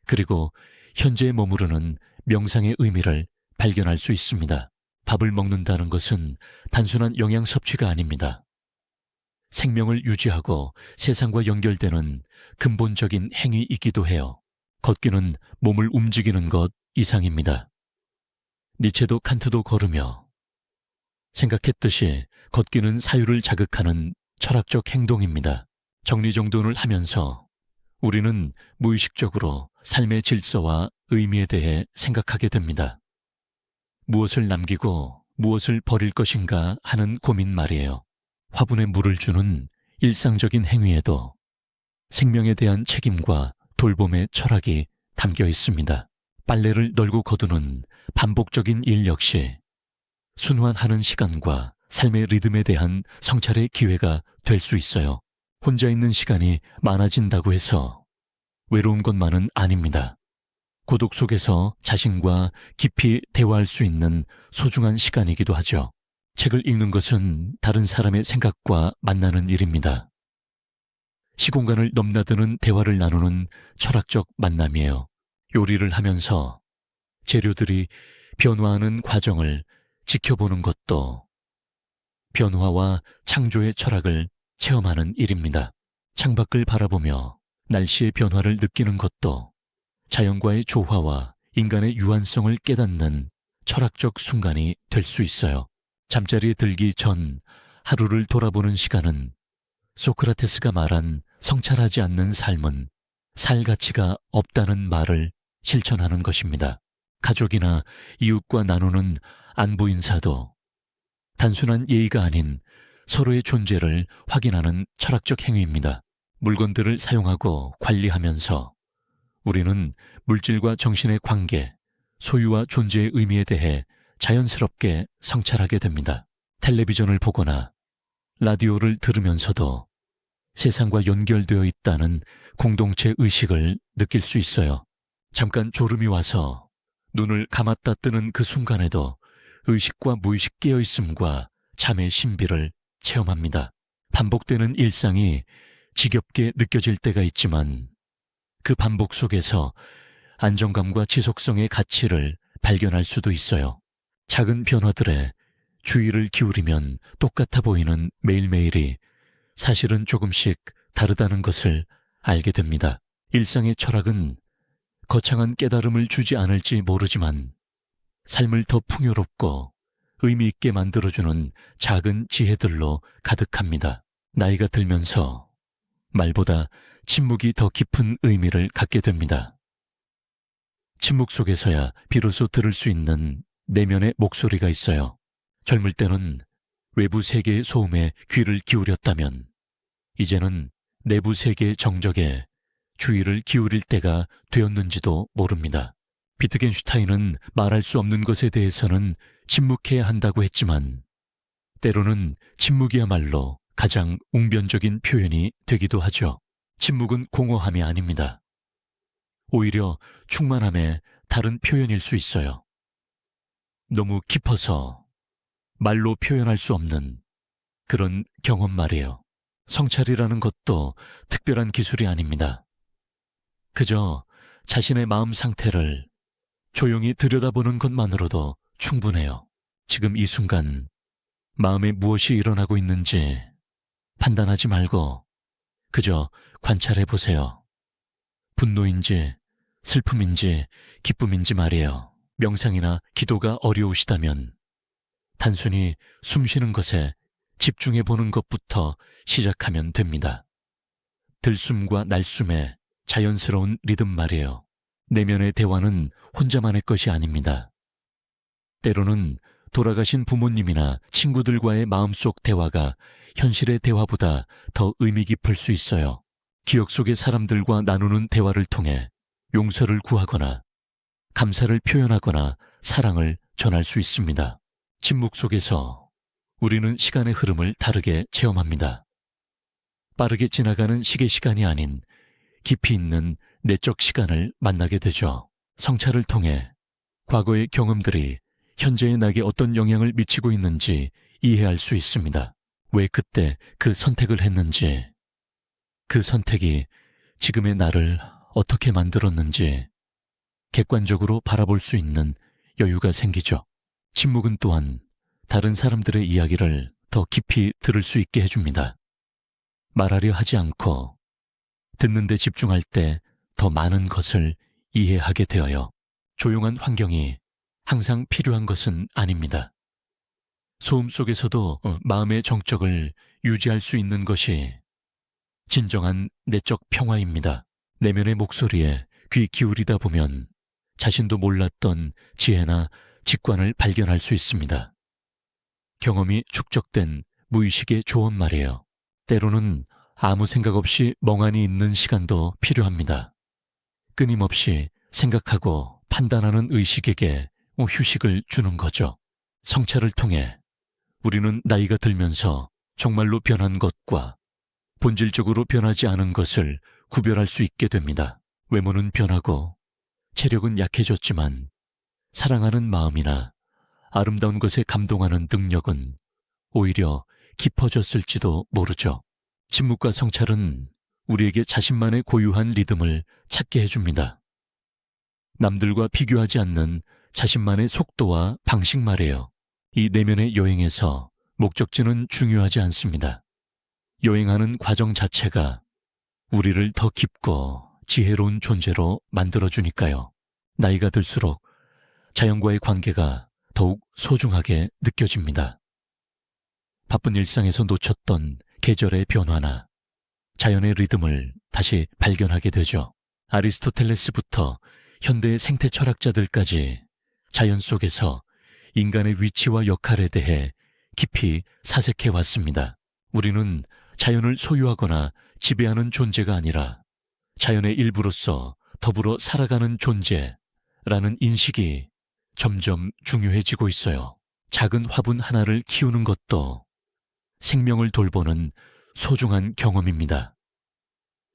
Speaker 1: 그리고 현재에 머무르는 명상의 의미를 발견할 수 있습니다. 밥을 먹는다는 것은 단순한 영양 섭취가 아닙니다. 생명을 유지하고 세상과 연결되는 근본적인 행위이기도 해요. 걷기는 몸을 움직이는 것 이상입니다. 니체도 칸트도 걸으며 생각했듯이 걷기는 사유를 자극하는 철학적 행동입니다. 정리정돈을 하면서 우리는 무의식적으로 삶의 질서와 의미에 대해 생각하게 됩니다. 무엇을 남기고 무엇을 버릴 것인가 하는 고민 말이에요. 화분에 물을 주는 일상적인 행위에도 생명에 대한 책임과 돌봄의 철학이 담겨 있습니다. 빨래를 널고 거두는 반복적인 일 역시 순환하는 시간과 삶의 리듬에 대한 성찰의 기회가 될 수 있어요. 혼자 있는 시간이 많아진다고 해서 외로운 것만은 아닙니다. 고독 속에서 자신과 깊이 대화할 수 있는 소중한 시간이기도 하죠. 책을 읽는 것은 다른 사람의 생각과 만나는 일입니다. 시공간을 넘나드는 대화를 나누는 철학적 만남이에요. 요리를 하면서 재료들이 변화하는 과정을 지켜보는 것도 변화와 창조의 철학을 체험하는 일입니다. 창밖을 바라보며 날씨의 변화를 느끼는 것도 자연과의 조화와 인간의 유한성을 깨닫는 철학적 순간이 될 수 있어요. 잠자리에 들기 전 하루를 돌아보는 시간은 소크라테스가 말한 성찰하지 않는 삶은 살 가치가 없다는 말을 실천하는 것입니다. 가족이나 이웃과 나누는 안부 인사도 단순한 예의가 아닌 서로의 존재를 확인하는 철학적 행위입니다. 물건들을 사용하고 관리하면서 우리는 물질과 정신의 관계, 소유와 존재의 의미에 대해 자연스럽게 성찰하게 됩니다. 텔레비전을 보거나 라디오를 들으면서도 세상과 연결되어 있다는 공동체 의식을 느낄 수 있어요. 잠깐 졸음이 와서 눈을 감았다 뜨는 그 순간에도 의식과 무의식 깨어있음과 잠의 신비를 체험합니다. 반복되는 일상이 지겹게 느껴질 때가 있지만 그 반복 속에서 안정감과 지속성의 가치를 발견할 수도 있어요. 작은 변화들에 주의를 기울이면 똑같아 보이는 매일매일이 사실은 조금씩 다르다는 것을 알게 됩니다. 일상의 철학은 거창한 깨달음을 주지 않을지 모르지만 삶을 더 풍요롭고 의미 있게 만들어주는 작은 지혜들로 가득합니다. 나이가 들면서 말보다 침묵이 더 깊은 의미를 갖게 됩니다. 침묵 속에서야 비로소 들을 수 있는 내면의 목소리가 있어요. 젊을 때는 외부 세계의 소음에 귀를 기울였다면 이제는 내부 세계의 정적에 주의를 기울일 때가 되었는지도 모릅니다. 비트겐슈타인은 말할 수 없는 것에 대해서는 침묵해야 한다고 했지만 때로는 침묵이야말로 가장 웅변적인 표현이 되기도 하죠. 침묵은 공허함이 아닙니다. 오히려 충만함의 다른 표현일 수 있어요. 너무 깊어서 말로 표현할 수 없는 그런 경험 말이에요. 성찰이라는 것도 특별한 기술이 아닙니다. 그저 자신의 마음 상태를 조용히 들여다보는 것만으로도 충분해요. 지금 이 순간 마음에 무엇이 일어나고 있는지 판단하지 말고 그저 관찰해 보세요. 분노인지 슬픔인지 기쁨인지 말이에요. 명상이나 기도가 어려우시다면 단순히 숨 쉬는 것에 집중해 보는 것부터 시작하면 됩니다. 들숨과 날숨의 자연스러운 리듬 말이에요. 내면의 대화는 혼자만의 것이 아닙니다. 때로는 돌아가신 부모님이나 친구들과의 마음속 대화가 현실의 대화보다 더 의미 깊을 수 있어요. 기억 속의 사람들과 나누는 대화를 통해 용서를 구하거나 감사를 표현하거나 사랑을 전할 수 있습니다. 침묵 속에서 우리는 시간의 흐름을 다르게 체험합니다. 빠르게 지나가는 시계 시간이 아닌 깊이 있는 내적 시간을 만나게 되죠. 성찰을 통해 과거의 경험들이 현재의 나에게 어떤 영향을 미치고 있는지 이해할 수 있습니다. 왜 그때 그 선택을 했는지, 그 선택이 지금의 나를 어떻게 만들었는지 객관적으로 바라볼 수 있는 여유가 생기죠. 침묵은 또한 다른 사람들의 이야기를 더 깊이 들을 수 있게 해줍니다. 말하려 하지 않고 듣는 데 집중할 때 더 많은 것을 이해하게 되어요. 조용한 환경이 항상 필요한 것은 아닙니다. 소음 속에서도 마음의 정적을 유지할 수 있는 것이 진정한 내적 평화입니다. 내면의 목소리에 귀 기울이다 보면 자신도 몰랐던 지혜나 직관을 발견할 수 있습니다. 경험이 축적된 무의식의 조언 말이에요. 때로는 아무 생각 없이 멍하니 있는 시간도 필요합니다. 끊임없이 생각하고 판단하는 의식에게 휴식을 주는 거죠. 성찰을 통해 우리는 나이가 들면서 정말로 변한 것과 본질적으로 변하지 않은 것을 구별할 수 있게 됩니다. 외모는 변하고 체력은 약해졌지만 사랑하는 마음이나 아름다운 것에 감동하는 능력은 오히려 깊어졌을지도 모르죠. 침묵과 성찰은 우리에게 자신만의 고유한 리듬을 찾게 해줍니다. 남들과 비교하지 않는 자신만의 속도와 방식 말이에요. 이 내면의 여행에서 목적지는 중요하지 않습니다. 여행하는 과정 자체가 우리를 더 깊고 지혜로운 존재로 만들어주니까요. 나이가 들수록 자연과의 관계가 더욱 소중하게 느껴집니다. 바쁜 일상에서 놓쳤던 계절의 변화나 자연의 리듬을 다시 발견하게 되죠. 아리스토텔레스부터 현대의 생태 철학자들까지 자연 속에서 인간의 위치와 역할에 대해 깊이 사색해 왔습니다. 우리는 자연을 소유하거나 지배하는 존재가 아니라 자연의 일부로서 더불어 살아가는 존재라는 인식이 점점 중요해지고 있어요. 작은 화분 하나를 키우는 것도 생명을 돌보는 소중한 경험입니다.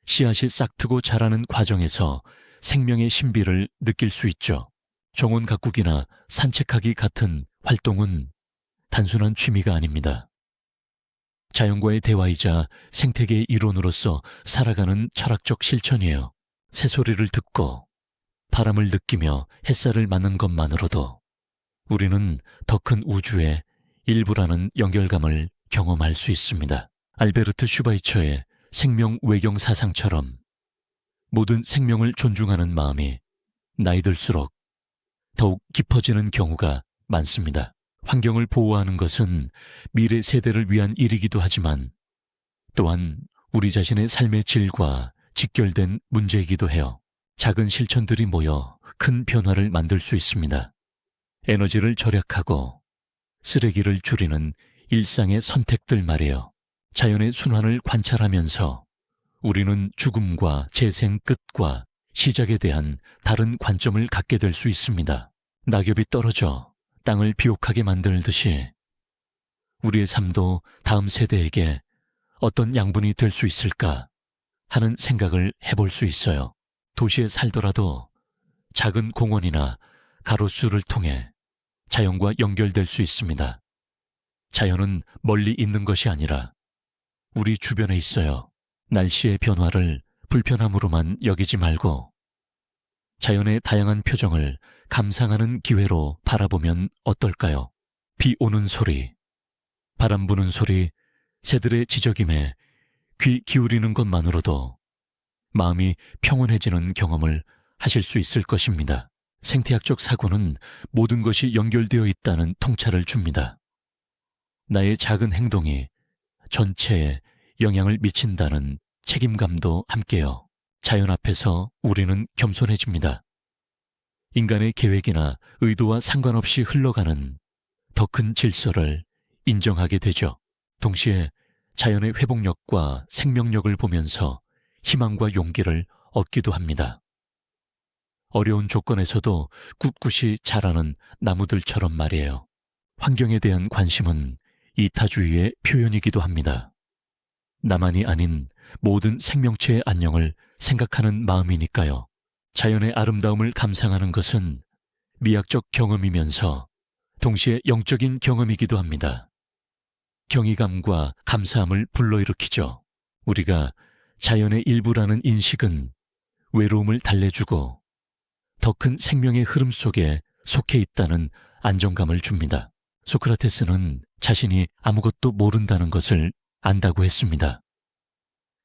Speaker 1: 씨앗이 싹트고 자라는 과정에서 생명의 신비를 느낄 수 있죠. 정원 가꾸기나 산책하기 같은 활동은 단순한 취미가 아닙니다. 자연과의 대화이자 생태계의 이론으로서 살아가는 철학적 실천이에요. 새소리를 듣고 바람을 느끼며 햇살을 맞는 것만으로도 우리는 더 큰 우주의 일부라는 연결감을 경험할 수 있습니다. 알베르트 슈바이처의 생명 외경 사상처럼 모든 생명을 존중하는 마음이 나이 들수록 더욱 깊어지는 경우가 많습니다. 환경을 보호하는 것은 미래 세대를 위한 일이기도 하지만 또한 우리 자신의 삶의 질과 직결된 문제이기도 해요. 작은 실천들이 모여 큰 변화를 만들 수 있습니다. 에너지를 절약하고 쓰레기를 줄이는 일상의 선택들 말이에요. 자연의 순환을 관찰하면서 우리는 죽음과 재생 끝과 시작에 대한 다른 관점을 갖게 될 수 있습니다. 낙엽이 떨어져 땅을 비옥하게 만들듯이 우리의 삶도 다음 세대에게 어떤 양분이 될 수 있을까 하는 생각을 해볼 수 있어요. 도시에 살더라도 작은 공원이나 가로수를 통해 자연과 연결될 수 있습니다. 자연은 멀리 있는 것이 아니라 우리 주변에 있어요. 날씨의 변화를 불편함으로만 여기지 말고 자연의 다양한 표정을 감상하는 기회로 바라보면 어떨까요? 비 오는 소리, 바람 부는 소리, 새들의 지저김에 귀 기울이는 것만으로도 마음이 평온해지는 경험을 하실 수 있을 것입니다. 생태학적 사고는 모든 것이 연결되어 있다는 통찰을 줍니다. 나의 작은 행동이 전체에 영향을 미친다는 책임감도 함께요. 자연 앞에서 우리는 겸손해집니다. 인간의 계획이나 의도와 상관없이 흘러가는 더 큰 질서를 인정하게 되죠. 동시에 자연의 회복력과 생명력을 보면서 희망과 용기를 얻기도 합니다. 어려운 조건에서도 꿋꿋이 자라는 나무들처럼 말이에요. 환경에 대한 관심은 이타주의의 표현이기도 합니다. 나만이 아닌 모든 생명체의 안녕을 생각하는 마음이니까요. 자연의 아름다움을 감상하는 것은 미학적 경험이면서 동시에 영적인 경험이기도 합니다. 경이감과 감사함을 불러일으키죠. 우리가 자연의 일부라는 인식은 외로움을 달래주고 더 큰 생명의 흐름 속에 속해 있다는 안정감을 줍니다. 소크라테스는 자신이 아무것도 모른다는 것을 안다고 했습니다.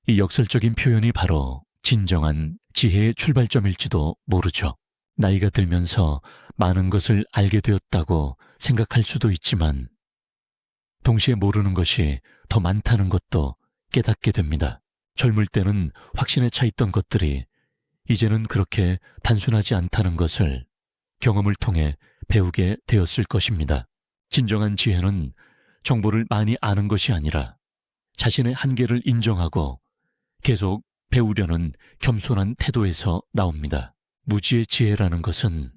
Speaker 1: 이 역설적인 표현이 바로 진정한 지혜의 출발점일지도 모르죠. 나이가 들면서 많은 것을 알게 되었다고 생각할 수도 있지만 동시에 모르는 것이 더 많다는 것도 깨닫게 됩니다. 젊을 때는 확신에 차 있던 것들이 이제는 그렇게 단순하지 않다는 것을 경험을 통해 배우게 되었을 것입니다. 진정한 지혜는 정보를 많이 아는 것이 아니라 자신의 한계를 인정하고 계속 배우려는 겸손한 태도에서 나옵니다. 무지의 지혜라는 것은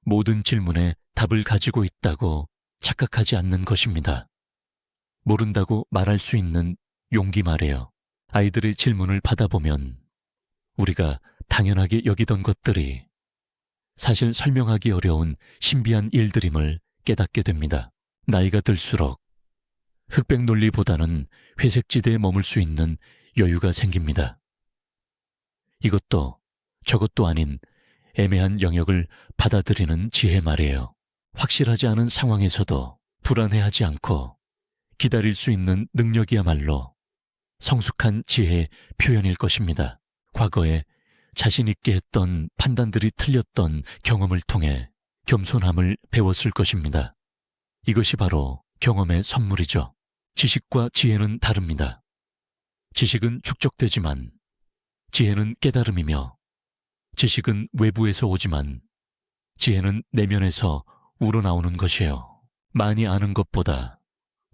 Speaker 1: 모든 질문에 답을 가지고 있다고 착각하지 않는 것입니다. 모른다고 말할 수 있는 용기 말이에요. 아이들의 질문을 받아보면 우리가 당연하게 여기던 것들이 사실 설명하기 어려운 신비한 일들임을 깨닫게 됩니다. 나이가 들수록 흑백 논리보다는 회색지대에 머물 수 있는 여유가 생깁니다. 이것도 저것도 아닌 애매한 영역을 받아들이는 지혜 말이에요. 확실하지 않은 상황에서도 불안해하지 않고 기다릴 수 있는 능력이야말로 성숙한 지혜의 표현일 것입니다. 과거에 자신 있게 했던 판단들이 틀렸던 경험을 통해 겸손함을 배웠을 것입니다. 이것이 바로 경험의 선물이죠. 지식과 지혜는 다릅니다. 지식은 축적되지만 지혜는 깨달음이며, 지식은 외부에서 오지만 지혜는 내면에서 우러나오는 것이에요. 많이 아는 것보다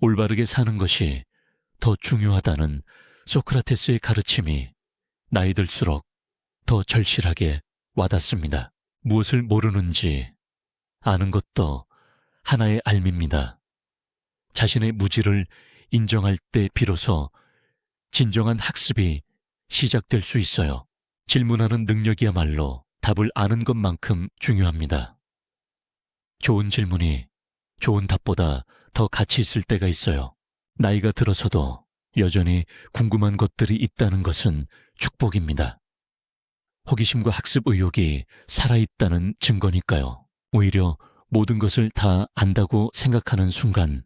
Speaker 1: 올바르게 사는 것이 더 중요하다는 소크라테스의 가르침이 나이 들수록 더 절실하게 와닿습니다. 무엇을 모르는지 아는 것도 하나의 알미입니다. 자신의 무지를 인정할 때 비로소 진정한 학습이 시작될 수 있어요. 질문하는 능력이야말로 답을 아는 것만큼 중요합니다. 좋은 질문이 좋은 답보다 더 가치 있을 때가 있어요. 나이가 들어서도 여전히 궁금한 것들이 있다는 것은 축복입니다. 호기심과 학습 의욕이 살아있다는 증거니까요. 오히려 모든 것을 다 안다고 생각하는 순간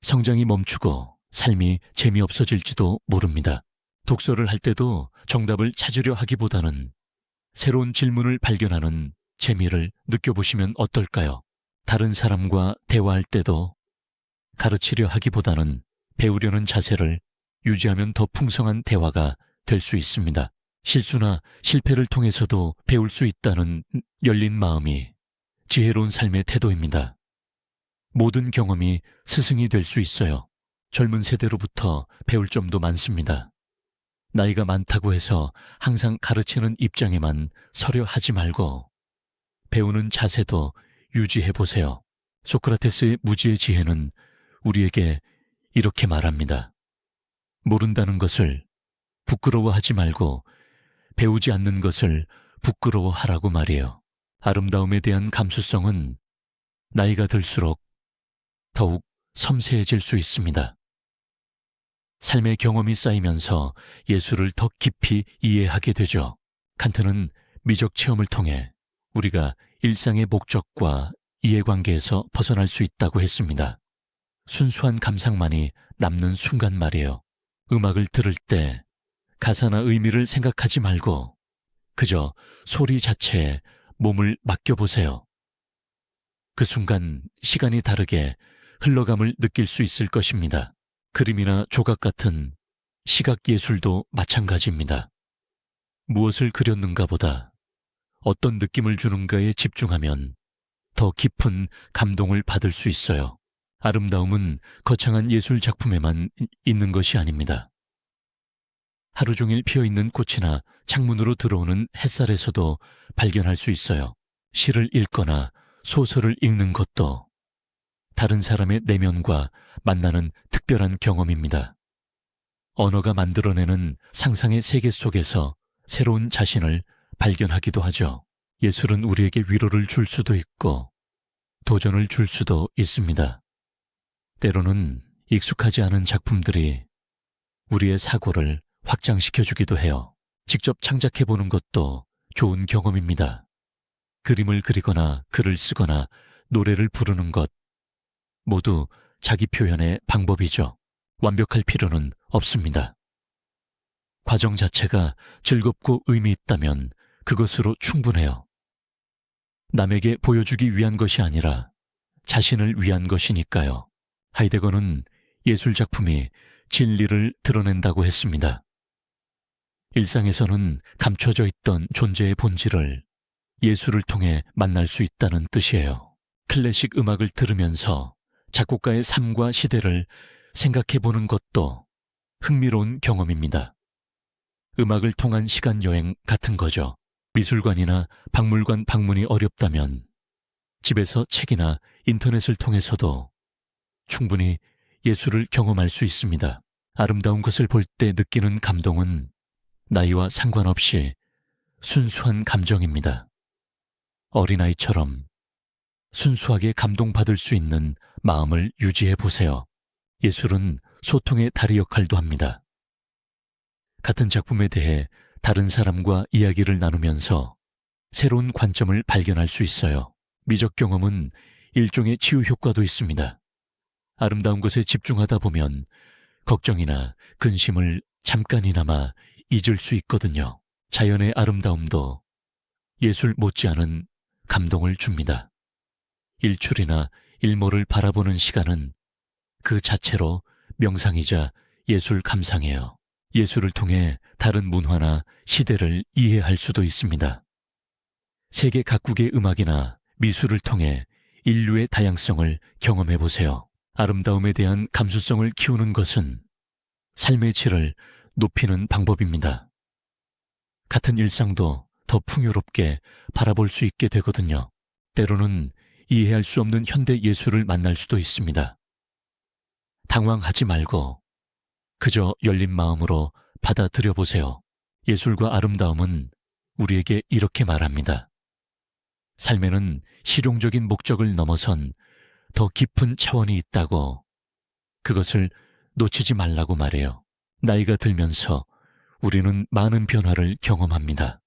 Speaker 1: 성장이 멈추고 삶이 재미없어질지도 모릅니다. 독서를 할 때도 정답을 찾으려 하기보다는 새로운 질문을 발견하는 재미를 느껴보시면 어떨까요? 다른 사람과 대화할 때도 가르치려 하기보다는 배우려는 자세를 유지하면 더 풍성한 대화가 될 수 있습니다. 실수나 실패를 통해서도 배울 수 있다는 열린 마음이 지혜로운 삶의 태도입니다. 모든 경험이 스승이 될 수 있어요. 젊은 세대로부터 배울 점도 많습니다. 나이가 많다고 해서 항상 가르치는 입장에만 서려 하지 말고 배우는 자세도 유지해보세요. 소크라테스의 무지의 지혜는 우리에게 이렇게 말합니다. 모른다는 것을 부끄러워하지 말고 배우지 않는 것을 부끄러워하라고 말이에요. 아름다움에 대한 감수성은 나이가 들수록 더욱 섬세해질 수 있습니다. 삶의 경험이 쌓이면서 예술을 더 깊이 이해하게 되죠. 칸트는 미적 체험을 통해 우리가 일상의 목적과 이해관계에서 벗어날 수 있다고 했습니다. 순수한 감상만이 남는 순간 말이에요. 음악을 들을 때 가사나 의미를 생각하지 말고 그저 소리 자체에 몸을 맡겨보세요. 그 순간 시간이 다르게 흘러감을 느낄 수 있을 것입니다. 그림이나 조각 같은 시각 예술도 마찬가지입니다. 무엇을 그렸는가 보다 어떤 느낌을 주는가에 집중하면 더 깊은 감동을 받을 수 있어요. 아름다움은 거창한 예술 작품에만 있는 것이 아닙니다. 하루 종일 피어있는 꽃이나 창문으로 들어오는 햇살에서도 발견할 수 있어요. 시를 읽거나 소설을 읽는 것도 다른 사람의 내면과 만나는 특별한 경험입니다. 언어가 만들어내는 상상의 세계 속에서 새로운 자신을 발견하기도 하죠. 예술은 우리에게 위로를 줄 수도 있고 도전을 줄 수도 있습니다. 때로는 익숙하지 않은 작품들이 우리의 사고를 확장시켜주기도 해요. 직접 창작해보는 것도 좋은 경험입니다. 그림을 그리거나 글을 쓰거나 노래를 부르는 것 모두 자기 표현의 방법이죠. 완벽할 필요는 없습니다. 과정 자체가 즐겁고 의미 있다면 그것으로 충분해요. 남에게 보여주기 위한 것이 아니라 자신을 위한 것이니까요. 하이데거는 예술 작품이 진리를 드러낸다고 했습니다. 일상에서는 감춰져 있던 존재의 본질을 예술을 통해 만날 수 있다는 뜻이에요. 클래식 음악을 들으면서 작곡가의 삶과 시대를 생각해보는 것도 흥미로운 경험입니다. 음악을 통한 시간 여행 같은 거죠. 미술관이나 박물관 방문이 어렵다면 집에서 책이나 인터넷을 통해서도 충분히 예수를 경험할 수 있습니다. 아름다운 것을 볼 때 느끼는 감동은 나이와 상관없이 순수한 감정입니다. 어린아이처럼 순수하게 감동받을 수 있는 마음을 유지해 보세요. 예술은 소통의 다리 역할도 합니다. 같은 작품에 대해 다른 사람과 이야기를 나누면서 새로운 관점을 발견할 수 있어요. 미적 경험은 일종의 치유 효과도 있습니다. 아름다운 것에 집중하다 보면 걱정이나 근심을 잠깐이나마 잊을 수 있거든요. 자연의 아름다움도 예술 못지않은 감동을 줍니다. 일출이나 일몰을 바라보는 시간은 그 자체로 명상이자 예술 감상이에요. 예술을 통해 다른 문화나 시대를 이해할 수도 있습니다. 세계 각국의 음악이나 미술을 통해 인류의 다양성을 경험해 보세요. 아름다움에 대한 감수성을 키우는 것은 삶의 질을 높이는 방법입니다. 같은 일상도 더 풍요롭게 바라볼 수 있게 되거든요. 때로는 이해할 수 없는 현대 예술을 만날 수도 있습니다. 당황하지 말고 그저 열린 마음으로 받아들여 보세요. 예술과 아름다움은 우리에게 이렇게 말합니다. 삶에는 실용적인 목적을 넘어선 더 깊은 차원이 있다고, 그것을 놓치지 말라고 말해요. 나이가 들면서 우리는 많은 변화를 경험합니다.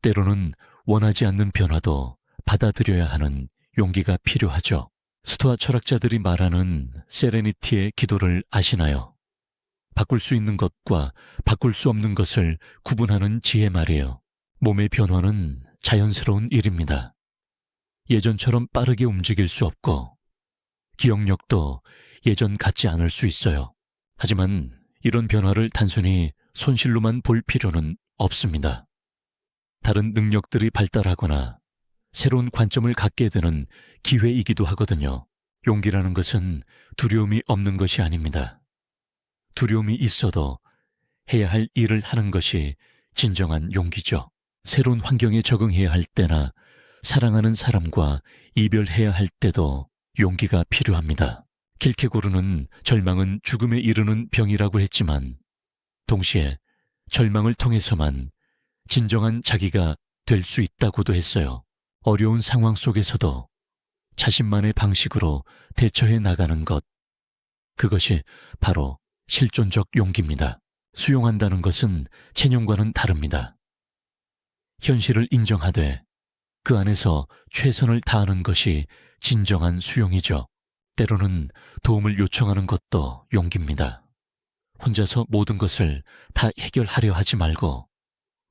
Speaker 1: 때로는 원하지 않는 변화도 받아들여야 하는 용기가 필요하죠. 스토아 철학자들이 말하는 세레니티의 기도를 아시나요? 바꿀 수 있는 것과 바꿀 수 없는 것을 구분하는 지혜 말이에요. 몸의 변화는 자연스러운 일입니다. 예전처럼 빠르게 움직일 수 없고 기억력도 예전 같지 않을 수 있어요. 하지만 이런 변화를 단순히 손실로만 볼 필요는 없습니다. 다른 능력들이 발달하거나 새로운 관점을 갖게 되는 기회이기도 하거든요. 용기라는 것은 두려움이 없는 것이 아닙니다. 두려움이 있어도 해야 할 일을 하는 것이 진정한 용기죠. 새로운 환경에 적응해야 할 때나 사랑하는 사람과 이별해야 할 때도 용기가 필요합니다. 킬케고르는 절망은 죽음에 이르는 병이라고 했지만 동시에 절망을 통해서만 진정한 자기가 될 수 있다고도 했어요. 어려운 상황 속에서도 자신만의 방식으로 대처해 나가는 것, 그것이 바로 실존적 용기입니다. 수용한다는 것은 체념과는 다릅니다. 현실을 인정하되 그 안에서 최선을 다하는 것이 진정한 수용이죠. 때로는 도움을 요청하는 것도 용기입니다. 혼자서 모든 것을 다 해결하려 하지 말고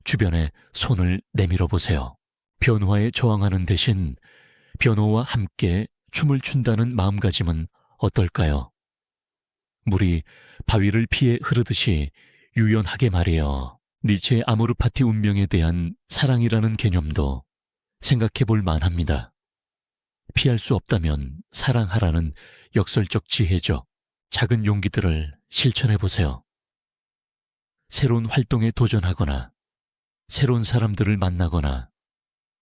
Speaker 1: 주변에 손을 내밀어 보세요. 변화에 저항하는 대신 변화와 함께 춤을 춘다는 마음가짐은 어떨까요? 물이 바위를 피해 흐르듯이 유연하게 말이에요. 니체의 아모르파티 운명에 대한 사랑이라는 개념도 생각해 볼 만합니다. 피할 수 없다면 사랑하라는 역설적 지혜죠. 작은 용기들을 실천해 보세요. 새로운 활동에 도전하거나 새로운 사람들을 만나거나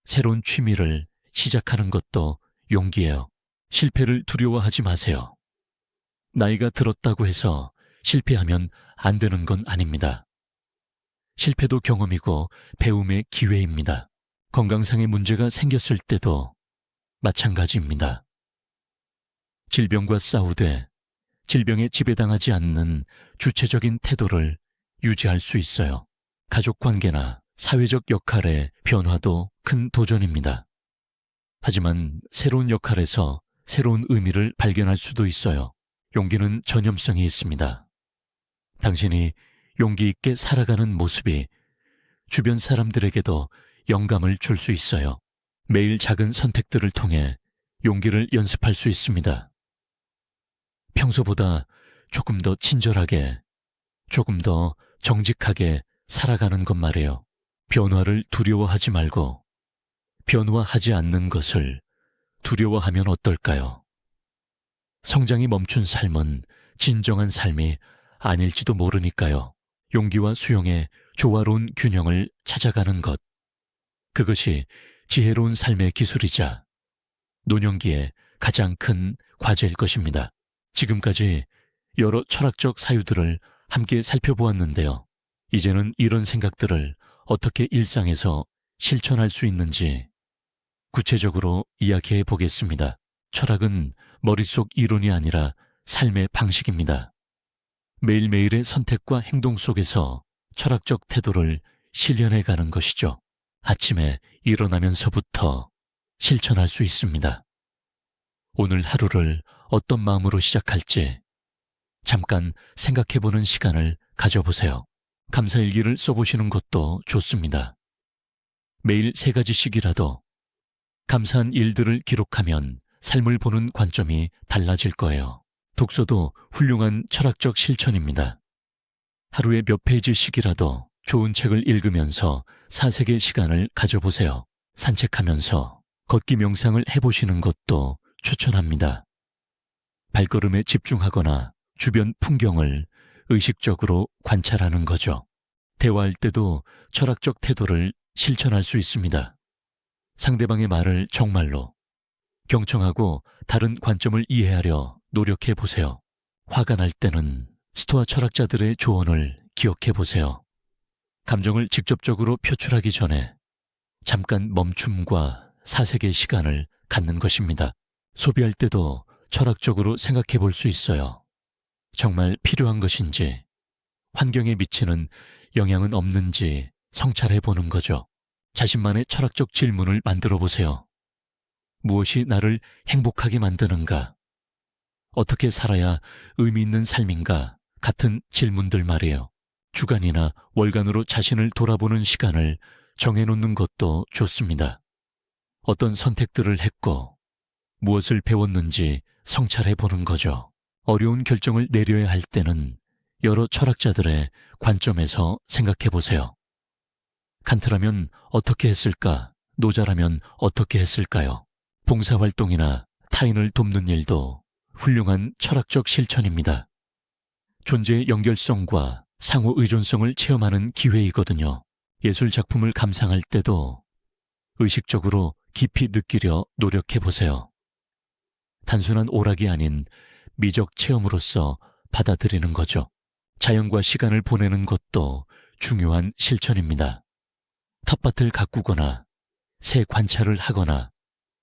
Speaker 1: 새로운 취미를 시작하는 것도 용기예요. 실패를 두려워하지 마세요. 나이가 들었다고 해서 실패하면 안 되는 건 아닙니다. 실패도 경험이고 배움의 기회입니다. 건강상의 문제가 생겼을 때도 마찬가지입니다. 질병과 싸우되 질병에 지배당하지 않는 주체적인 태도를 유지할 수 있어요. 가족 관계나 사회적 역할의 변화도 큰 도전입니다. 하지만 새로운 역할에서 새로운 의미를 발견할 수도 있어요. 용기는 전염성이 있습니다. 당신이 용기 있게 살아가는 모습이 주변 사람들에게도 영감을 줄 수 있어요. 매일 작은 선택들을 통해 용기를 연습할 수 있습니다. 평소보다 조금 더 친절하게, 조금 더 정직하게 살아가는 것 말이에요. 변화를 두려워하지 말고 변화하지 않는 것을 두려워하면 어떨까요? 성장이 멈춘 삶은 진정한 삶이 아닐지도 모르니까요. 용기와 수용의 조화로운 균형을 찾아가는 것, 그것이 지혜로운 삶의 기술이자 노년기의 가장 큰 과제일 것입니다. 지금까지 여러 철학적 사유들을 함께 살펴보았는데요. 이제는 이런 생각들을 어떻게 일상에서 실천할 수 있는지 구체적으로 이야기해 보겠습니다. 철학은 머릿속 이론이 아니라 삶의 방식입니다. 매일매일의 선택과 행동 속에서 철학적 태도를 실현해 가는 것이죠. 아침에 일어나면서부터 실천할 수 있습니다. 오늘 하루를 어떤 마음으로 시작할지 잠깐 생각해보는 시간을 가져보세요. 감사일기를 써보시는 것도 좋습니다. 매일 3가지씩이라도 감사한 일들을 기록하면 삶을 보는 관점이 달라질 거예요. 독서도 훌륭한 철학적 실천입니다. 하루에 몇 페이지씩이라도 좋은 책을 읽으면서 사색의 시간을 가져보세요. 산책하면서 걷기 명상을 해보시는 것도 추천합니다. 발걸음에 집중하거나 주변 풍경을 의식적으로 관찰하는 거죠. 대화할 때도 철학적 태도를 실천할 수 있습니다. 상대방의 말을 정말로 경청하고 다른 관점을 이해하려 노력해 보세요. 화가 날 때는 스토아 철학자들의 조언을 기억해 보세요. 감정을 직접적으로 표출하기 전에 잠깐 멈춤과 사색의 시간을 갖는 것입니다. 소비할 때도 철학적으로 생각해 볼 수 있어요. 정말 필요한 것인지, 환경에 미치는 영향은 없는지 성찰해 보는 거죠. 자신만의 철학적 질문을 만들어 보세요. 무엇이 나를 행복하게 만드는가? 어떻게 살아야 의미 있는 삶인가? 같은 질문들 말이에요. 주간이나 월간으로 자신을 돌아보는 시간을 정해놓는 것도 좋습니다. 어떤 선택들을 했고 무엇을 배웠는지 성찰해 보는 거죠. 어려운 결정을 내려야 할 때는 여러 철학자들의 관점에서 생각해 보세요. 칸트라면 어떻게 했을까? 노자라면 어떻게 했을까요? 봉사활동이나 타인을 돕는 일도 훌륭한 철학적 실천입니다. 존재의 연결성과 상호 의존성을 체험하는 기회이거든요. 예술 작품을 감상할 때도 의식적으로 깊이 느끼려 노력해 보세요. 단순한 오락이 아닌 미적 체험으로서 받아들이는 거죠. 자연과 시간을 보내는 것도 중요한 실천입니다. 텃밭을 가꾸거나 새 관찰을 하거나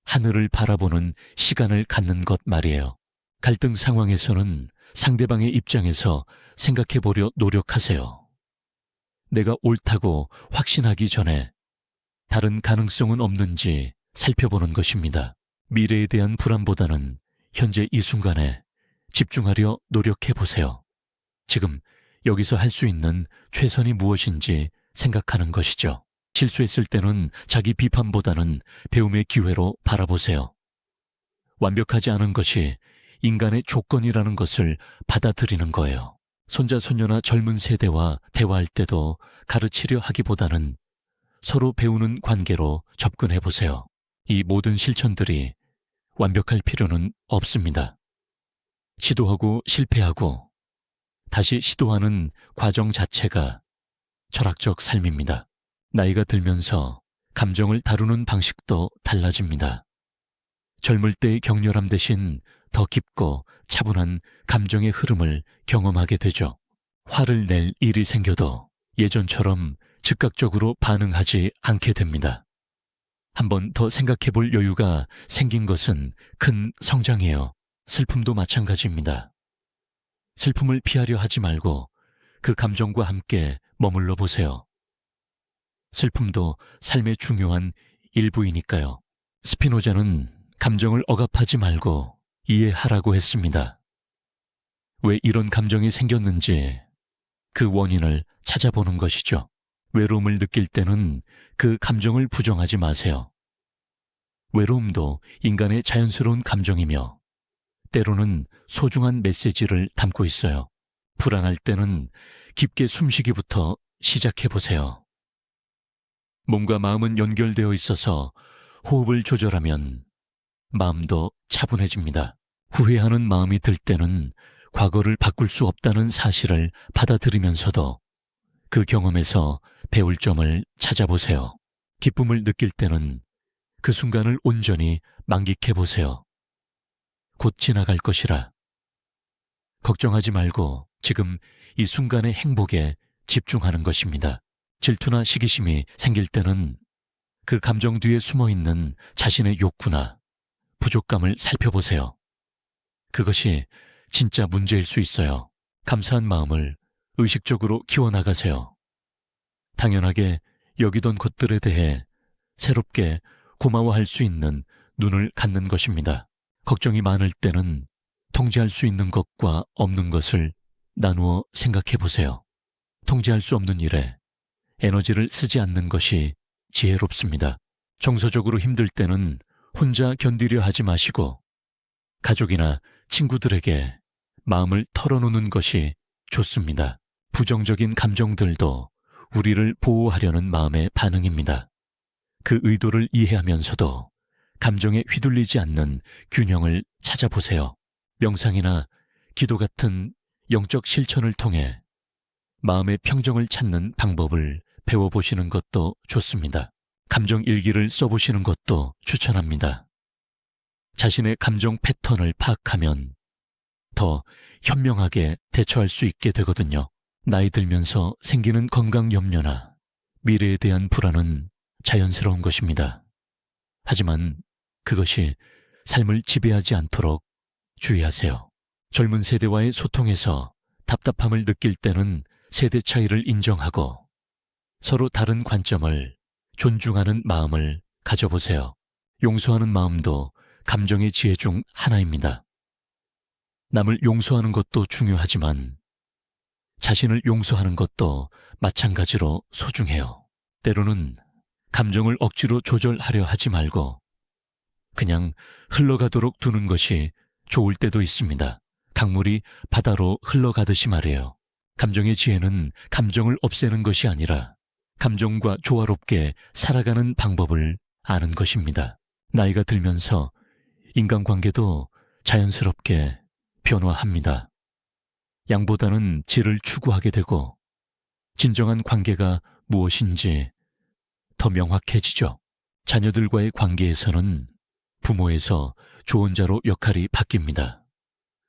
Speaker 1: 하늘을 바라보는 시간을 갖는 것 말이에요. 갈등 상황에서는 상대방의 입장에서 생각해 보려 노력하세요. 내가 옳다고 확신하기 전에 다른 가능성은 없는지 살펴보는 것입니다. 미래에 대한 불안보다는 현재 이 순간에 집중하려 노력해 보세요. 지금 여기서 할 수 있는 최선이 무엇인지 생각하는 것이죠. 실수했을 때는 자기 비판보다는 배움의 기회로 바라보세요. 완벽하지 않은 것이 인간의 조건이라는 것을 받아들이는 거예요. 손자, 손녀나 젊은 세대와 대화할 때도 가르치려 하기보다는 서로 배우는 관계로 접근해 보세요. 이 모든 실천들이 완벽할 필요는 없습니다. 시도하고 실패하고 다시 시도하는 과정 자체가 철학적 삶입니다. 나이가 들면서 감정을 다루는 방식도 달라집니다. 젊을 때의 격렬함 대신 더 깊고 차분한 감정의 흐름을 경험하게 되죠. 화를 낼 일이 생겨도 예전처럼 즉각적으로 반응하지 않게 됩니다. 한 번 더 생각해 볼 여유가 생긴 것은 큰 성장이에요. 슬픔도 마찬가지입니다. 슬픔을 피하려 하지 말고 그 감정과 함께 머물러 보세요. 슬픔도 삶의 중요한 일부이니까요. 스피노자는 감정을 억압하지 말고 이해하라고 했습니다. 왜 이런 감정이 생겼는지 그 원인을 찾아보는 것이죠. 외로움을 느낄 때는 그 감정을 부정하지 마세요. 외로움도 인간의 자연스러운 감정이며 때로는 소중한 메시지를 담고 있어요. 불안할 때는 깊게 숨쉬기부터 시작해 보세요. 몸과 마음은 연결되어 있어서 호흡을 조절하면 마음도 차분해집니다. 후회하는 마음이 들 때는 과거를 바꿀 수 없다는 사실을 받아들이면서도 그 경험에서 배울 점을 찾아보세요. 기쁨을 느낄 때는 그 순간을 온전히 만끽해 보세요. 곧 지나갈 것이라 걱정하지 말고 지금 이 순간의 행복에 집중하는 것입니다. 질투나 시기심이 생길 때는 그 감정 뒤에 숨어있는 자신의 욕구나 부족감을 살펴보세요. 그것이 진짜 문제일 수 있어요. 감사한 마음을 의식적으로 키워나가세요. 당연하게 여기던 것들에 대해 새롭게 고마워할 수 있는 눈을 갖는 것입니다. 걱정이 많을 때는 통제할 수 있는 것과 없는 것을 나누어 생각해 보세요. 통제할 수 없는 일에 에너지를 쓰지 않는 것이 지혜롭습니다. 정서적으로 힘들 때는 혼자 견디려 하지 마시고 가족이나 친구들에게 마음을 털어놓는 것이 좋습니다. 부정적인 감정들도 우리를 보호하려는 마음의 반응입니다. 그 의도를 이해하면서도 감정에 휘둘리지 않는 균형을 찾아보세요. 명상이나 기도 같은 영적 실천을 통해 마음의 평정을 찾는 방법을 배워보시는 것도 좋습니다. 감정 일기를 써보시는 것도 추천합니다. 자신의 감정 패턴을 파악하면 더 현명하게 대처할 수 있게 되거든요. 나이 들면서 생기는 건강 염려나 미래에 대한 불안은 자연스러운 것입니다. 하지만 그것이 삶을 지배하지 않도록 주의하세요. 젊은 세대와의 소통에서 답답함을 느낄 때는 세대 차이를 인정하고 서로 다른 관점을 존중하는 마음을 가져보세요. 용서하는 마음도 감정의 지혜 중 하나입니다. 남을 용서하는 것도 중요하지만 자신을 용서하는 것도 마찬가지로 소중해요. 때로는 감정을 억지로 조절하려 하지 말고 그냥 흘러가도록 두는 것이 좋을 때도 있습니다. 강물이 바다로 흘러가듯이 말이에요. 감정의 지혜는 감정을 없애는 것이 아니라 감정과 조화롭게 살아가는 방법을 아는 것입니다. 나이가 들면서 인간관계도 자연스럽게 변화합니다. 양보다는 질을 추구하게 되고 진정한 관계가 무엇인지 더 명확해지죠. 자녀들과의 관계에서는 부모에서 조언자로 역할이 바뀝니다.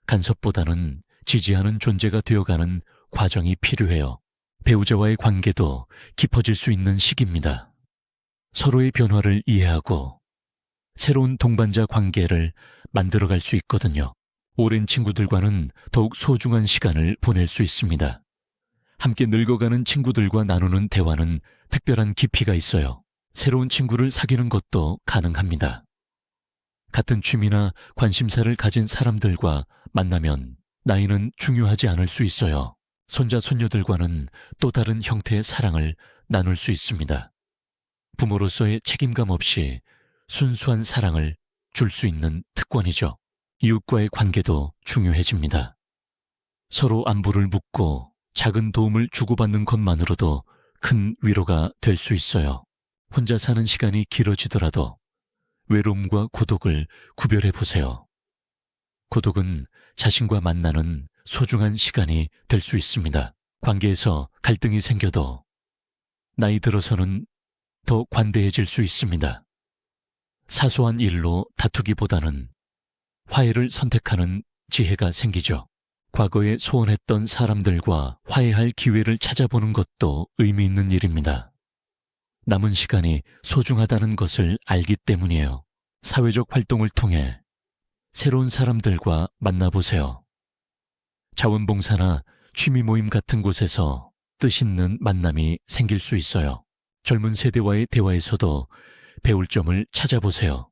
Speaker 1: 간섭보다는 지지하는 존재가 되어가는 과정이 필요해요. 배우자와의 관계도 깊어질 수 있는 시기입니다. 서로의 변화를 이해하고 새로운 동반자 관계를 만들어갈 수 있거든요. 오랜 친구들과는 더욱 소중한 시간을 보낼 수 있습니다. 함께 늙어가는 친구들과 나누는 대화는 특별한 깊이가 있어요. 새로운 친구를 사귀는 것도 가능합니다. 같은 취미나 관심사를 가진 사람들과 만나면 나이는 중요하지 않을 수 있어요. 손자, 손녀들과는 또 다른 형태의 사랑을 나눌 수 있습니다. 부모로서의 책임감 없이 순수한 사랑을 줄 수 있는 특권이죠. 이웃과의 관계도 중요해집니다. 서로 안부를 묻고 작은 도움을 주고받는 것만으로도 큰 위로가 될 수 있어요. 혼자 사는 시간이 길어지더라도 외로움과 고독을 구별해 보세요. 고독은 자신과 만나는 소중한 시간이 될 수 있습니다. 관계에서 갈등이 생겨도 나이 들어서는 더 관대해질 수 있습니다. 사소한 일로 다투기보다는 화해를 선택하는 지혜가 생기죠. 과거에 소원했던 사람들과 화해할 기회를 찾아보는 것도 의미 있는 일입니다. 남은 시간이 소중하다는 것을 알기 때문이에요. 사회적 활동을 통해 새로운 사람들과 만나보세요. 자원봉사나 취미 모임 같은 곳에서 뜻있는 만남이 생길 수 있어요. 젊은 세대와의 대화에서도 배울 점을 찾아보세요.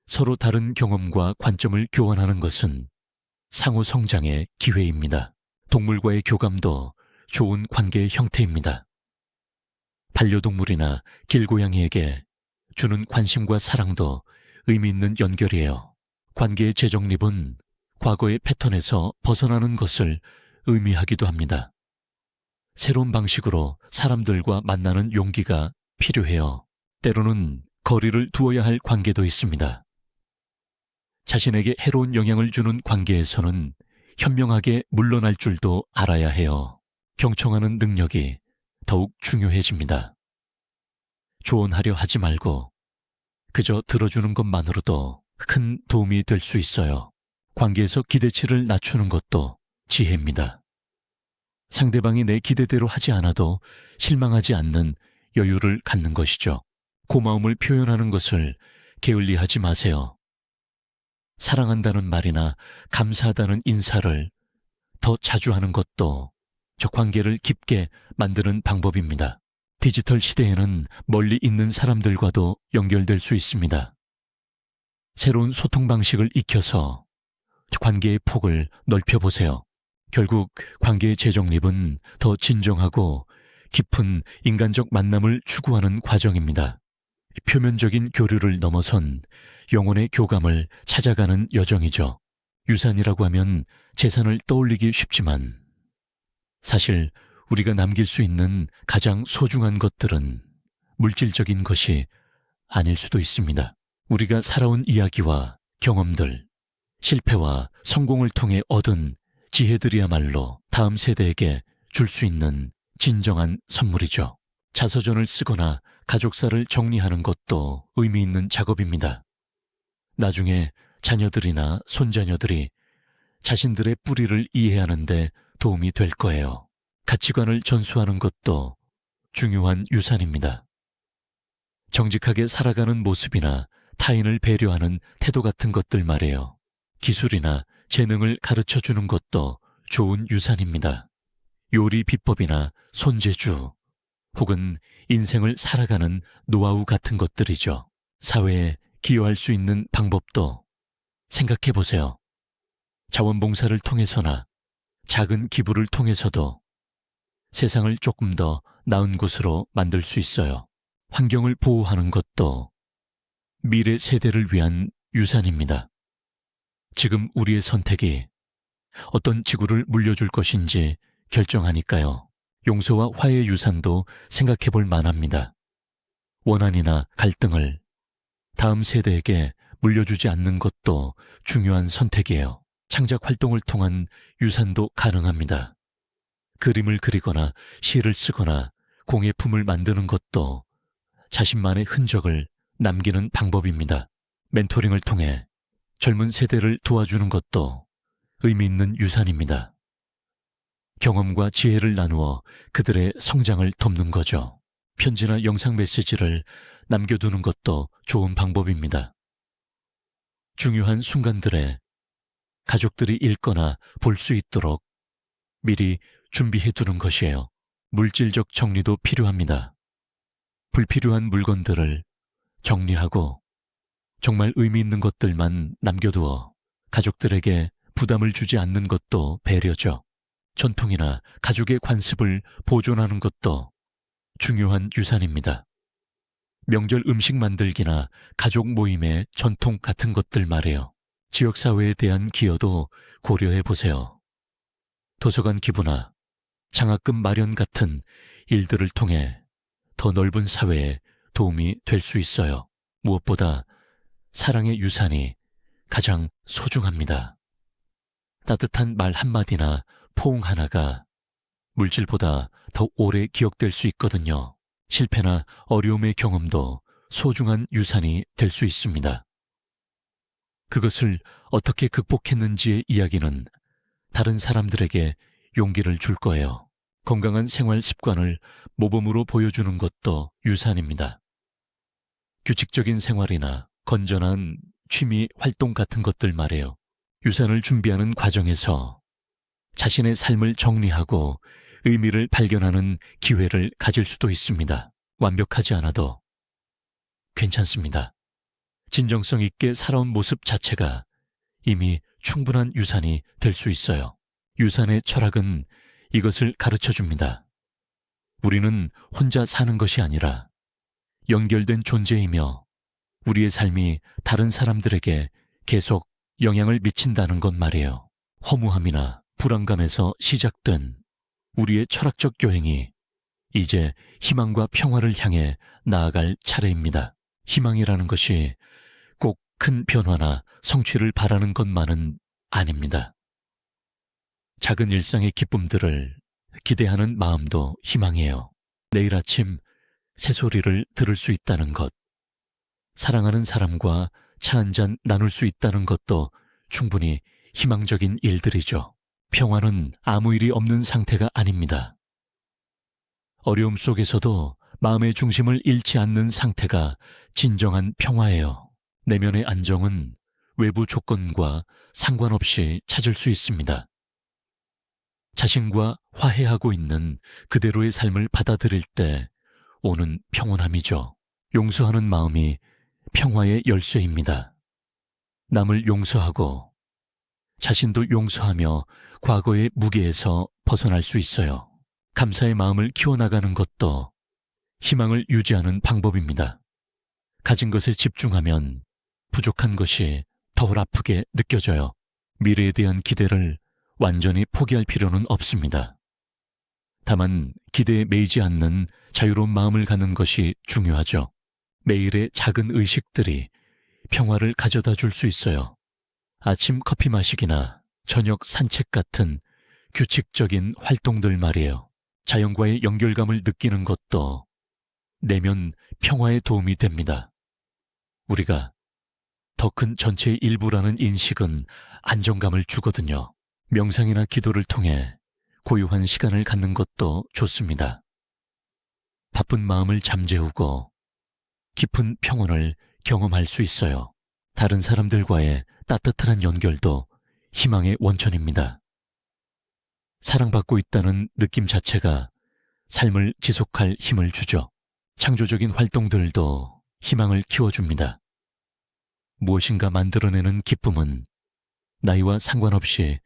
Speaker 1: 서로 다른 경험과 관점을 교환하는 것은 상호 성장의 기회입니다. 동물과의 교감도 좋은 관계의 형태입니다. 반려동물이나 길고양이에게 주는 관심과 사랑도 의미 있는 연결이에요. 관계의 재정립은 과거의 패턴에서 벗어나는 것을 의미하기도 합니다. 새로운 방식으로 사람들과 만나는 용기가 필요해요. 때로는 거리를 두어야 할 관계도 있습니다. 자신에게 해로운 영향을 주는 관계에서는 현명하게 물러날 줄도 알아야 해요. 경청하는 능력이 더욱 중요해집니다. 조언하려 하지 말고 그저 들어주는 것만으로도 큰 도움이 될 수 있어요. 관계에서 기대치를 낮추는 것도 지혜입니다. 상대방이 내 기대대로 하지 않아도 실망하지 않는 여유를 갖는 것이죠. 고마움을 표현하는 것을 게을리하지 마세요. 사랑한다는 말이나 감사하다는 인사를 더 자주 하는 것도 저 관계를 깊게 만드는 방법입니다. 디지털 시대에는 멀리 있는 사람들과도 연결될 수 있습니다. 새로운 소통 방식을 익혀서 관계의 폭을 넓혀보세요. 결국 관계의 재정립은 더 진정하고 깊은 인간적 만남을 추구하는 과정입니다. 표면적인 교류를 넘어선 영혼의 교감을 찾아가는 여정이죠. 유산이라고 하면 재산을 떠올리기 쉽지만 사실 우리가 남길 수 있는 가장 소중한 것들은 물질적인 것이 아닐 수도 있습니다. 우리가 살아온 이야기와 경험들, 실패와 성공을 통해 얻은 지혜들이야말로 다음 세대에게 줄 수 있는 진정한 선물이죠. 자서전을 쓰거나 가족사를 정리하는 것도 의미 있는 작업입니다. 나중에 자녀들이나 손자녀들이 자신들의 뿌리를 이해하는 데 도움이 될 거예요. 가치관을 전수하는 것도 중요한 유산입니다. 정직하게 살아가는 모습이나 타인을 배려하는 태도 같은 것들 말이에요. 기술이나 재능을 가르쳐주는 것도 좋은 유산입니다. 요리 비법이나 손재주, 혹은 인생을 살아가는 노하우 같은 것들이죠. 사회에 기여할 수 있는 방법도 생각해 보세요. 자원봉사를 통해서나 작은 기부를 통해서도 세상을 조금 더 나은 곳으로 만들 수 있어요. 환경을 보호하는 것도 미래 세대를 위한 유산입니다. 지금 우리의 선택이 어떤 지구를 물려줄 것인지 결정하니까요. 용서와 화해의 유산도 생각해 볼 만합니다. 원한이나 갈등을 다음 세대에게 물려주지 않는 것도 중요한 선택이에요. 창작 활동을 통한 유산도 가능합니다. 그림을 그리거나 시를 쓰거나 공예품을 만드는 것도 자신만의 흔적을 남기는 방법입니다. 멘토링을 통해 젊은 세대를 도와주는 것도 의미 있는 유산입니다. 경험과 지혜를 나누어 그들의 성장을 돕는 거죠. 편지나 영상 메시지를 남겨두는 것도 좋은 방법입니다. 중요한 순간들에 가족들이 읽거나 볼 수 있도록 미리 준비해두는 것이에요. 물질적 정리도 필요합니다. 불필요한 물건들을 정리하고 정말 의미 있는 것들만 남겨두어 가족들에게 부담을 주지 않는 것도 배려죠. 전통이나 가족의 관습을 보존하는 것도 중요한 유산입니다. 명절 음식 만들기나 가족 모임의 전통 같은 것들 말이에요. 지역사회에 대한 기여도 고려해 보세요. 도서관 기부나 장학금 마련 같은 일들을 통해 더 넓은 사회에 도움이 될 수 있어요. 무엇보다 사랑의 유산이 가장 소중합니다. 따뜻한 말 한마디나 포옹 하나가 물질보다 더 오래 기억될 수 있거든요. 실패나 어려움의 경험도 소중한 유산이 될 수 있습니다. 그것을 어떻게 극복했는지의 이야기는 다른 사람들에게 용기를 줄 거예요. 건강한 생활 습관을 모범으로 보여주는 것도 유산입니다. 규칙적인 생활이나 건전한 취미 활동 같은 것들 말이에요. 유산을 준비하는 과정에서 자신의 삶을 정리하고 의미를 발견하는 기회를 가질 수도 있습니다. 완벽하지 않아도 괜찮습니다. 진정성 있게 살아온 모습 자체가 이미 충분한 유산이 될 수 있어요. 유산의 철학은 이것을 가르쳐 줍니다. 우리는 혼자 사는 것이 아니라 연결된 존재이며 우리의 삶이 다른 사람들에게 계속 영향을 미친다는 것 말이에요. 허무함이나 불안감에서 시작된 우리의 철학적 여행이 이제 희망과 평화를 향해 나아갈 차례입니다. 희망이라는 것이 꼭 큰 변화나 성취를 바라는 것만은 아닙니다. 작은 일상의 기쁨들을 기대하는 마음도 희망이에요. 내일 아침 새소리를 들을 수 있다는 것, 사랑하는 사람과 차 한잔 나눌 수 있다는 것도 충분히 희망적인 일들이죠. 평화는 아무 일이 없는 상태가 아닙니다. 어려움 속에서도 마음의 중심을 잃지 않는 상태가 진정한 평화예요. 내면의 안정은 외부 조건과 상관없이 찾을 수 있습니다. 자신과 화해하고 있는 그대로의 삶을 받아들일 때 오는 평온함이죠. 용서하는 마음이 평화의 열쇠입니다. 남을 용서하고 자신도 용서하며 과거의 무게에서 벗어날 수 있어요. 감사의 마음을 키워나가는 것도 희망을 유지하는 방법입니다. 가진 것에 집중하면 부족한 것이 덜 아프게 느껴져요. 미래에 대한 기대를 완전히 포기할 필요는 없습니다. 다만 기대에 매이지 않는 자유로운 마음을 갖는 것이 중요하죠. 매일의 작은 의식들이 평화를 가져다 줄 수 있어요. 아침 커피 마시기나 저녁 산책 같은 규칙적인 활동들 말이에요. 자연과의 연결감을 느끼는 것도 내면 평화에 도움이 됩니다. 우리가 더 큰 전체의 일부라는 인식은 안정감을 주거든요. 명상이나 기도를 통해 고요한 시간을 갖는 것도 좋습니다. 바쁜 마음을 잠재우고 깊은 평온을 경험할 수 있어요. 다른 사람들과의 따뜻한 연결도 희망의 원천입니다. 사랑받고 있다는 느낌 자체가 삶을 지속할 힘을 주죠. 창조적인 활동들도 희망을 키워줍니다. 무엇인가 만들어내는 기쁨은 나이와 상관없이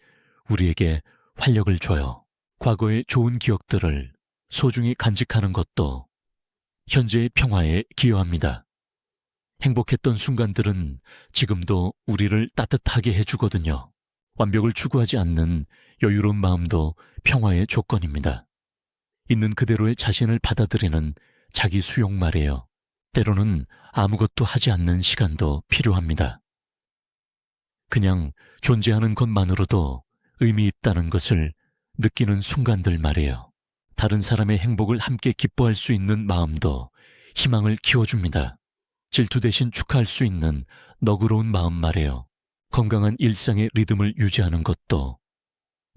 Speaker 1: 우리에게 활력을 줘요. 과거의 좋은 기억들을 소중히 간직하는 것도 현재의 평화에 기여합니다. 행복했던 순간들은 지금도 우리를 따뜻하게 해주거든요. 완벽을 추구하지 않는 여유로운 마음도 평화의 조건입니다. 있는 그대로의 자신을 받아들이는 자기 수용 말이에요. 때로는 아무것도 하지 않는 시간도 필요합니다. 그냥 존재하는 것만으로도 의미 있다는 것을 느끼는 순간들 말이에요. 다른 사람의 행복을 함께 기뻐할 수 있는 마음도 희망을 키워줍니다. 질투 대신 축하할 수 있는 너그러운 마음 말이에요. 건강한 일상의 리듬을 유지하는 것도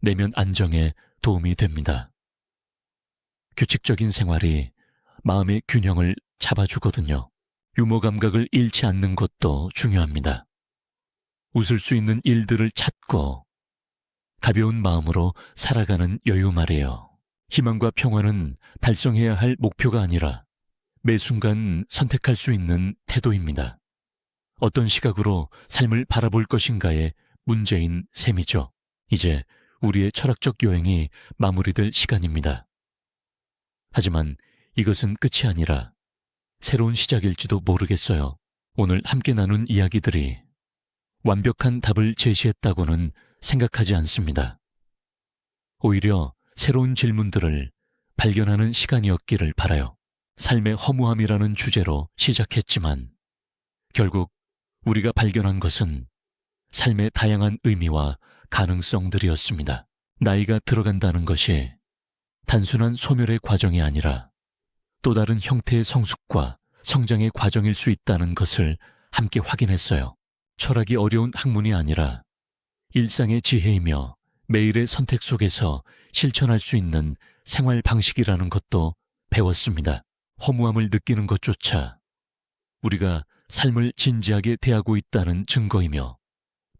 Speaker 1: 내면 안정에 도움이 됩니다. 규칙적인 생활이 마음의 균형을 잡아주거든요. 유머 감각을 잃지 않는 것도 중요합니다. 웃을 수 있는 일들을 찾고 가벼운 마음으로 살아가는 여유 말이에요. 희망과 평화는 달성해야 할 목표가 아니라 매 순간 선택할 수 있는 태도입니다. 어떤 시각으로 삶을 바라볼 것인가의 문제인 셈이죠. 이제 우리의 철학적 여행이 마무리될 시간입니다. 하지만 이것은 끝이 아니라 새로운 시작일지도 모르겠어요. 오늘 함께 나눈 이야기들이 완벽한 답을 제시했다고는 생각하지 않습니다. 오히려 새로운 질문들을 발견하는 시간이었기를 바라요. 삶의 허무함이라는 주제로 시작했지만 결국 우리가 발견한 것은 삶의 다양한 의미와 가능성들이었습니다. 나이가 들어간다는 것이 단순한 소멸의 과정이 아니라 또 다른 형태의 성숙과 성장의 과정일 수 있다는 것을 함께 확인했어요. 철학이 어려운 학문이 아니라 일상의 지혜이며 매일의 선택 속에서 실천할 수 있는 생활 방식이라는 것도 배웠습니다. 허무함을 느끼는 것조차 우리가 삶을 진지하게 대하고 있다는 증거이며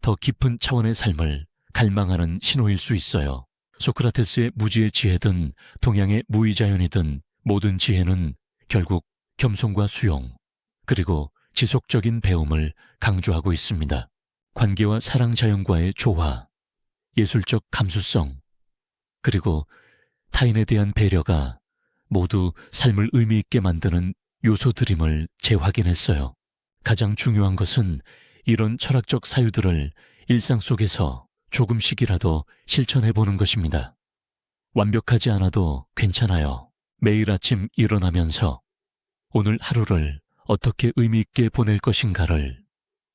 Speaker 1: 더 깊은 차원의 삶을 갈망하는 신호일 수 있어요. 소크라테스의 무지의 지혜든 동양의 무의자연이든 모든 지혜는 결국 겸손과 수용, 그리고 지속적인 배움을 강조하고 있습니다. 관계와 사랑 자연과의 조화, 예술적 감수성, 그리고 타인에 대한 배려가 모두 삶을 의미 있게 만드는 요소들임을 재확인했어요. 가장 중요한 것은 이런 철학적 사유들을 일상 속에서 조금씩이라도 실천해보는 것입니다. 완벽하지 않아도 괜찮아요. 매일 아침 일어나면서 오늘 하루를 어떻게 의미 있게 보낼 것인가를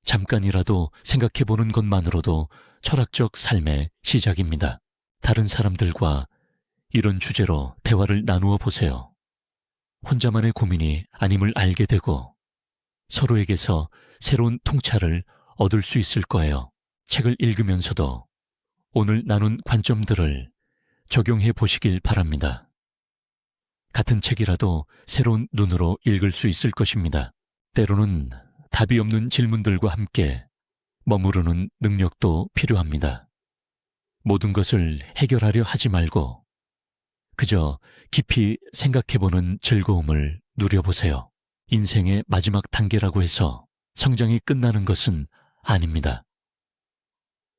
Speaker 1: 잠깐이라도 생각해보는 것만으로도 철학적 삶의 시작입니다. 다른 사람들과 이런 주제로 대화를 나누어 보세요. 혼자만의 고민이 아님을 알게 되고 서로에게서 새로운 통찰을 얻을 수 있을 거예요. 책을 읽으면서도 오늘 나눈 관점들을 적용해 보시길 바랍니다. 같은 책이라도 새로운 눈으로 읽을 수 있을 것입니다. 때로는 답이 없는 질문들과 함께 머무르는 능력도 필요합니다. 모든 것을 해결하려 하지 말고 그저 깊이 생각해보는 즐거움을 누려보세요. 인생의 마지막 단계라고 해서 성장이 끝나는 것은 아닙니다.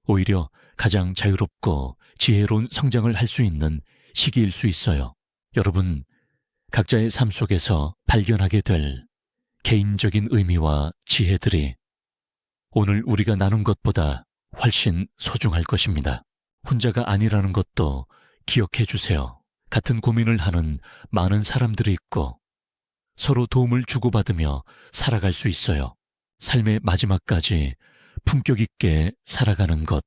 Speaker 1: 오히려 가장 자유롭고 지혜로운 성장을 할 수 있는 시기일 수 있어요. 여러분, 각자의 삶 속에서 발견하게 될 개인적인 의미와 지혜들이 오늘 우리가 나눈 것보다 훨씬 소중할 것입니다. 혼자가 아니라는 것도 기억해 주세요. 같은 고민을 하는 많은 사람들이 있고 서로 도움을 주고받으며 살아갈 수 있어요. 삶의 마지막까지 품격 있게 살아가는 것.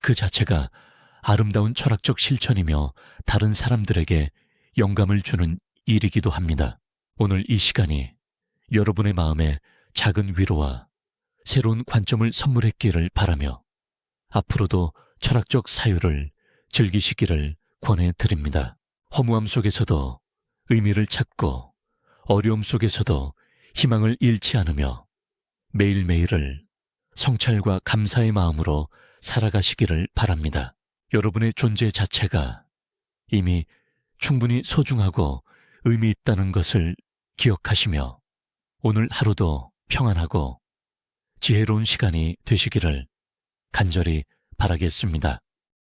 Speaker 1: 그 자체가 아름다운 철학적 실천이며 다른 사람들에게 영감을 주는 일이기도 합니다. 오늘 이 시간이 여러분의 마음에 작은 위로와 새로운 관점을 선물했기를 바라며 앞으로도 철학적 사유를 즐기시기를 권해드립니다. 허무함 속에서도 의미를 찾고 어려움 속에서도 희망을 잃지 않으며 매일매일을 성찰과 감사의 마음으로 살아가시기를 바랍니다. 여러분의 존재 자체가 이미 충분히 소중하고 의미 있다는 것을 기억하시며 오늘 하루도 평안하고 지혜로운 시간이 되시기를 간절히 바라겠습니다.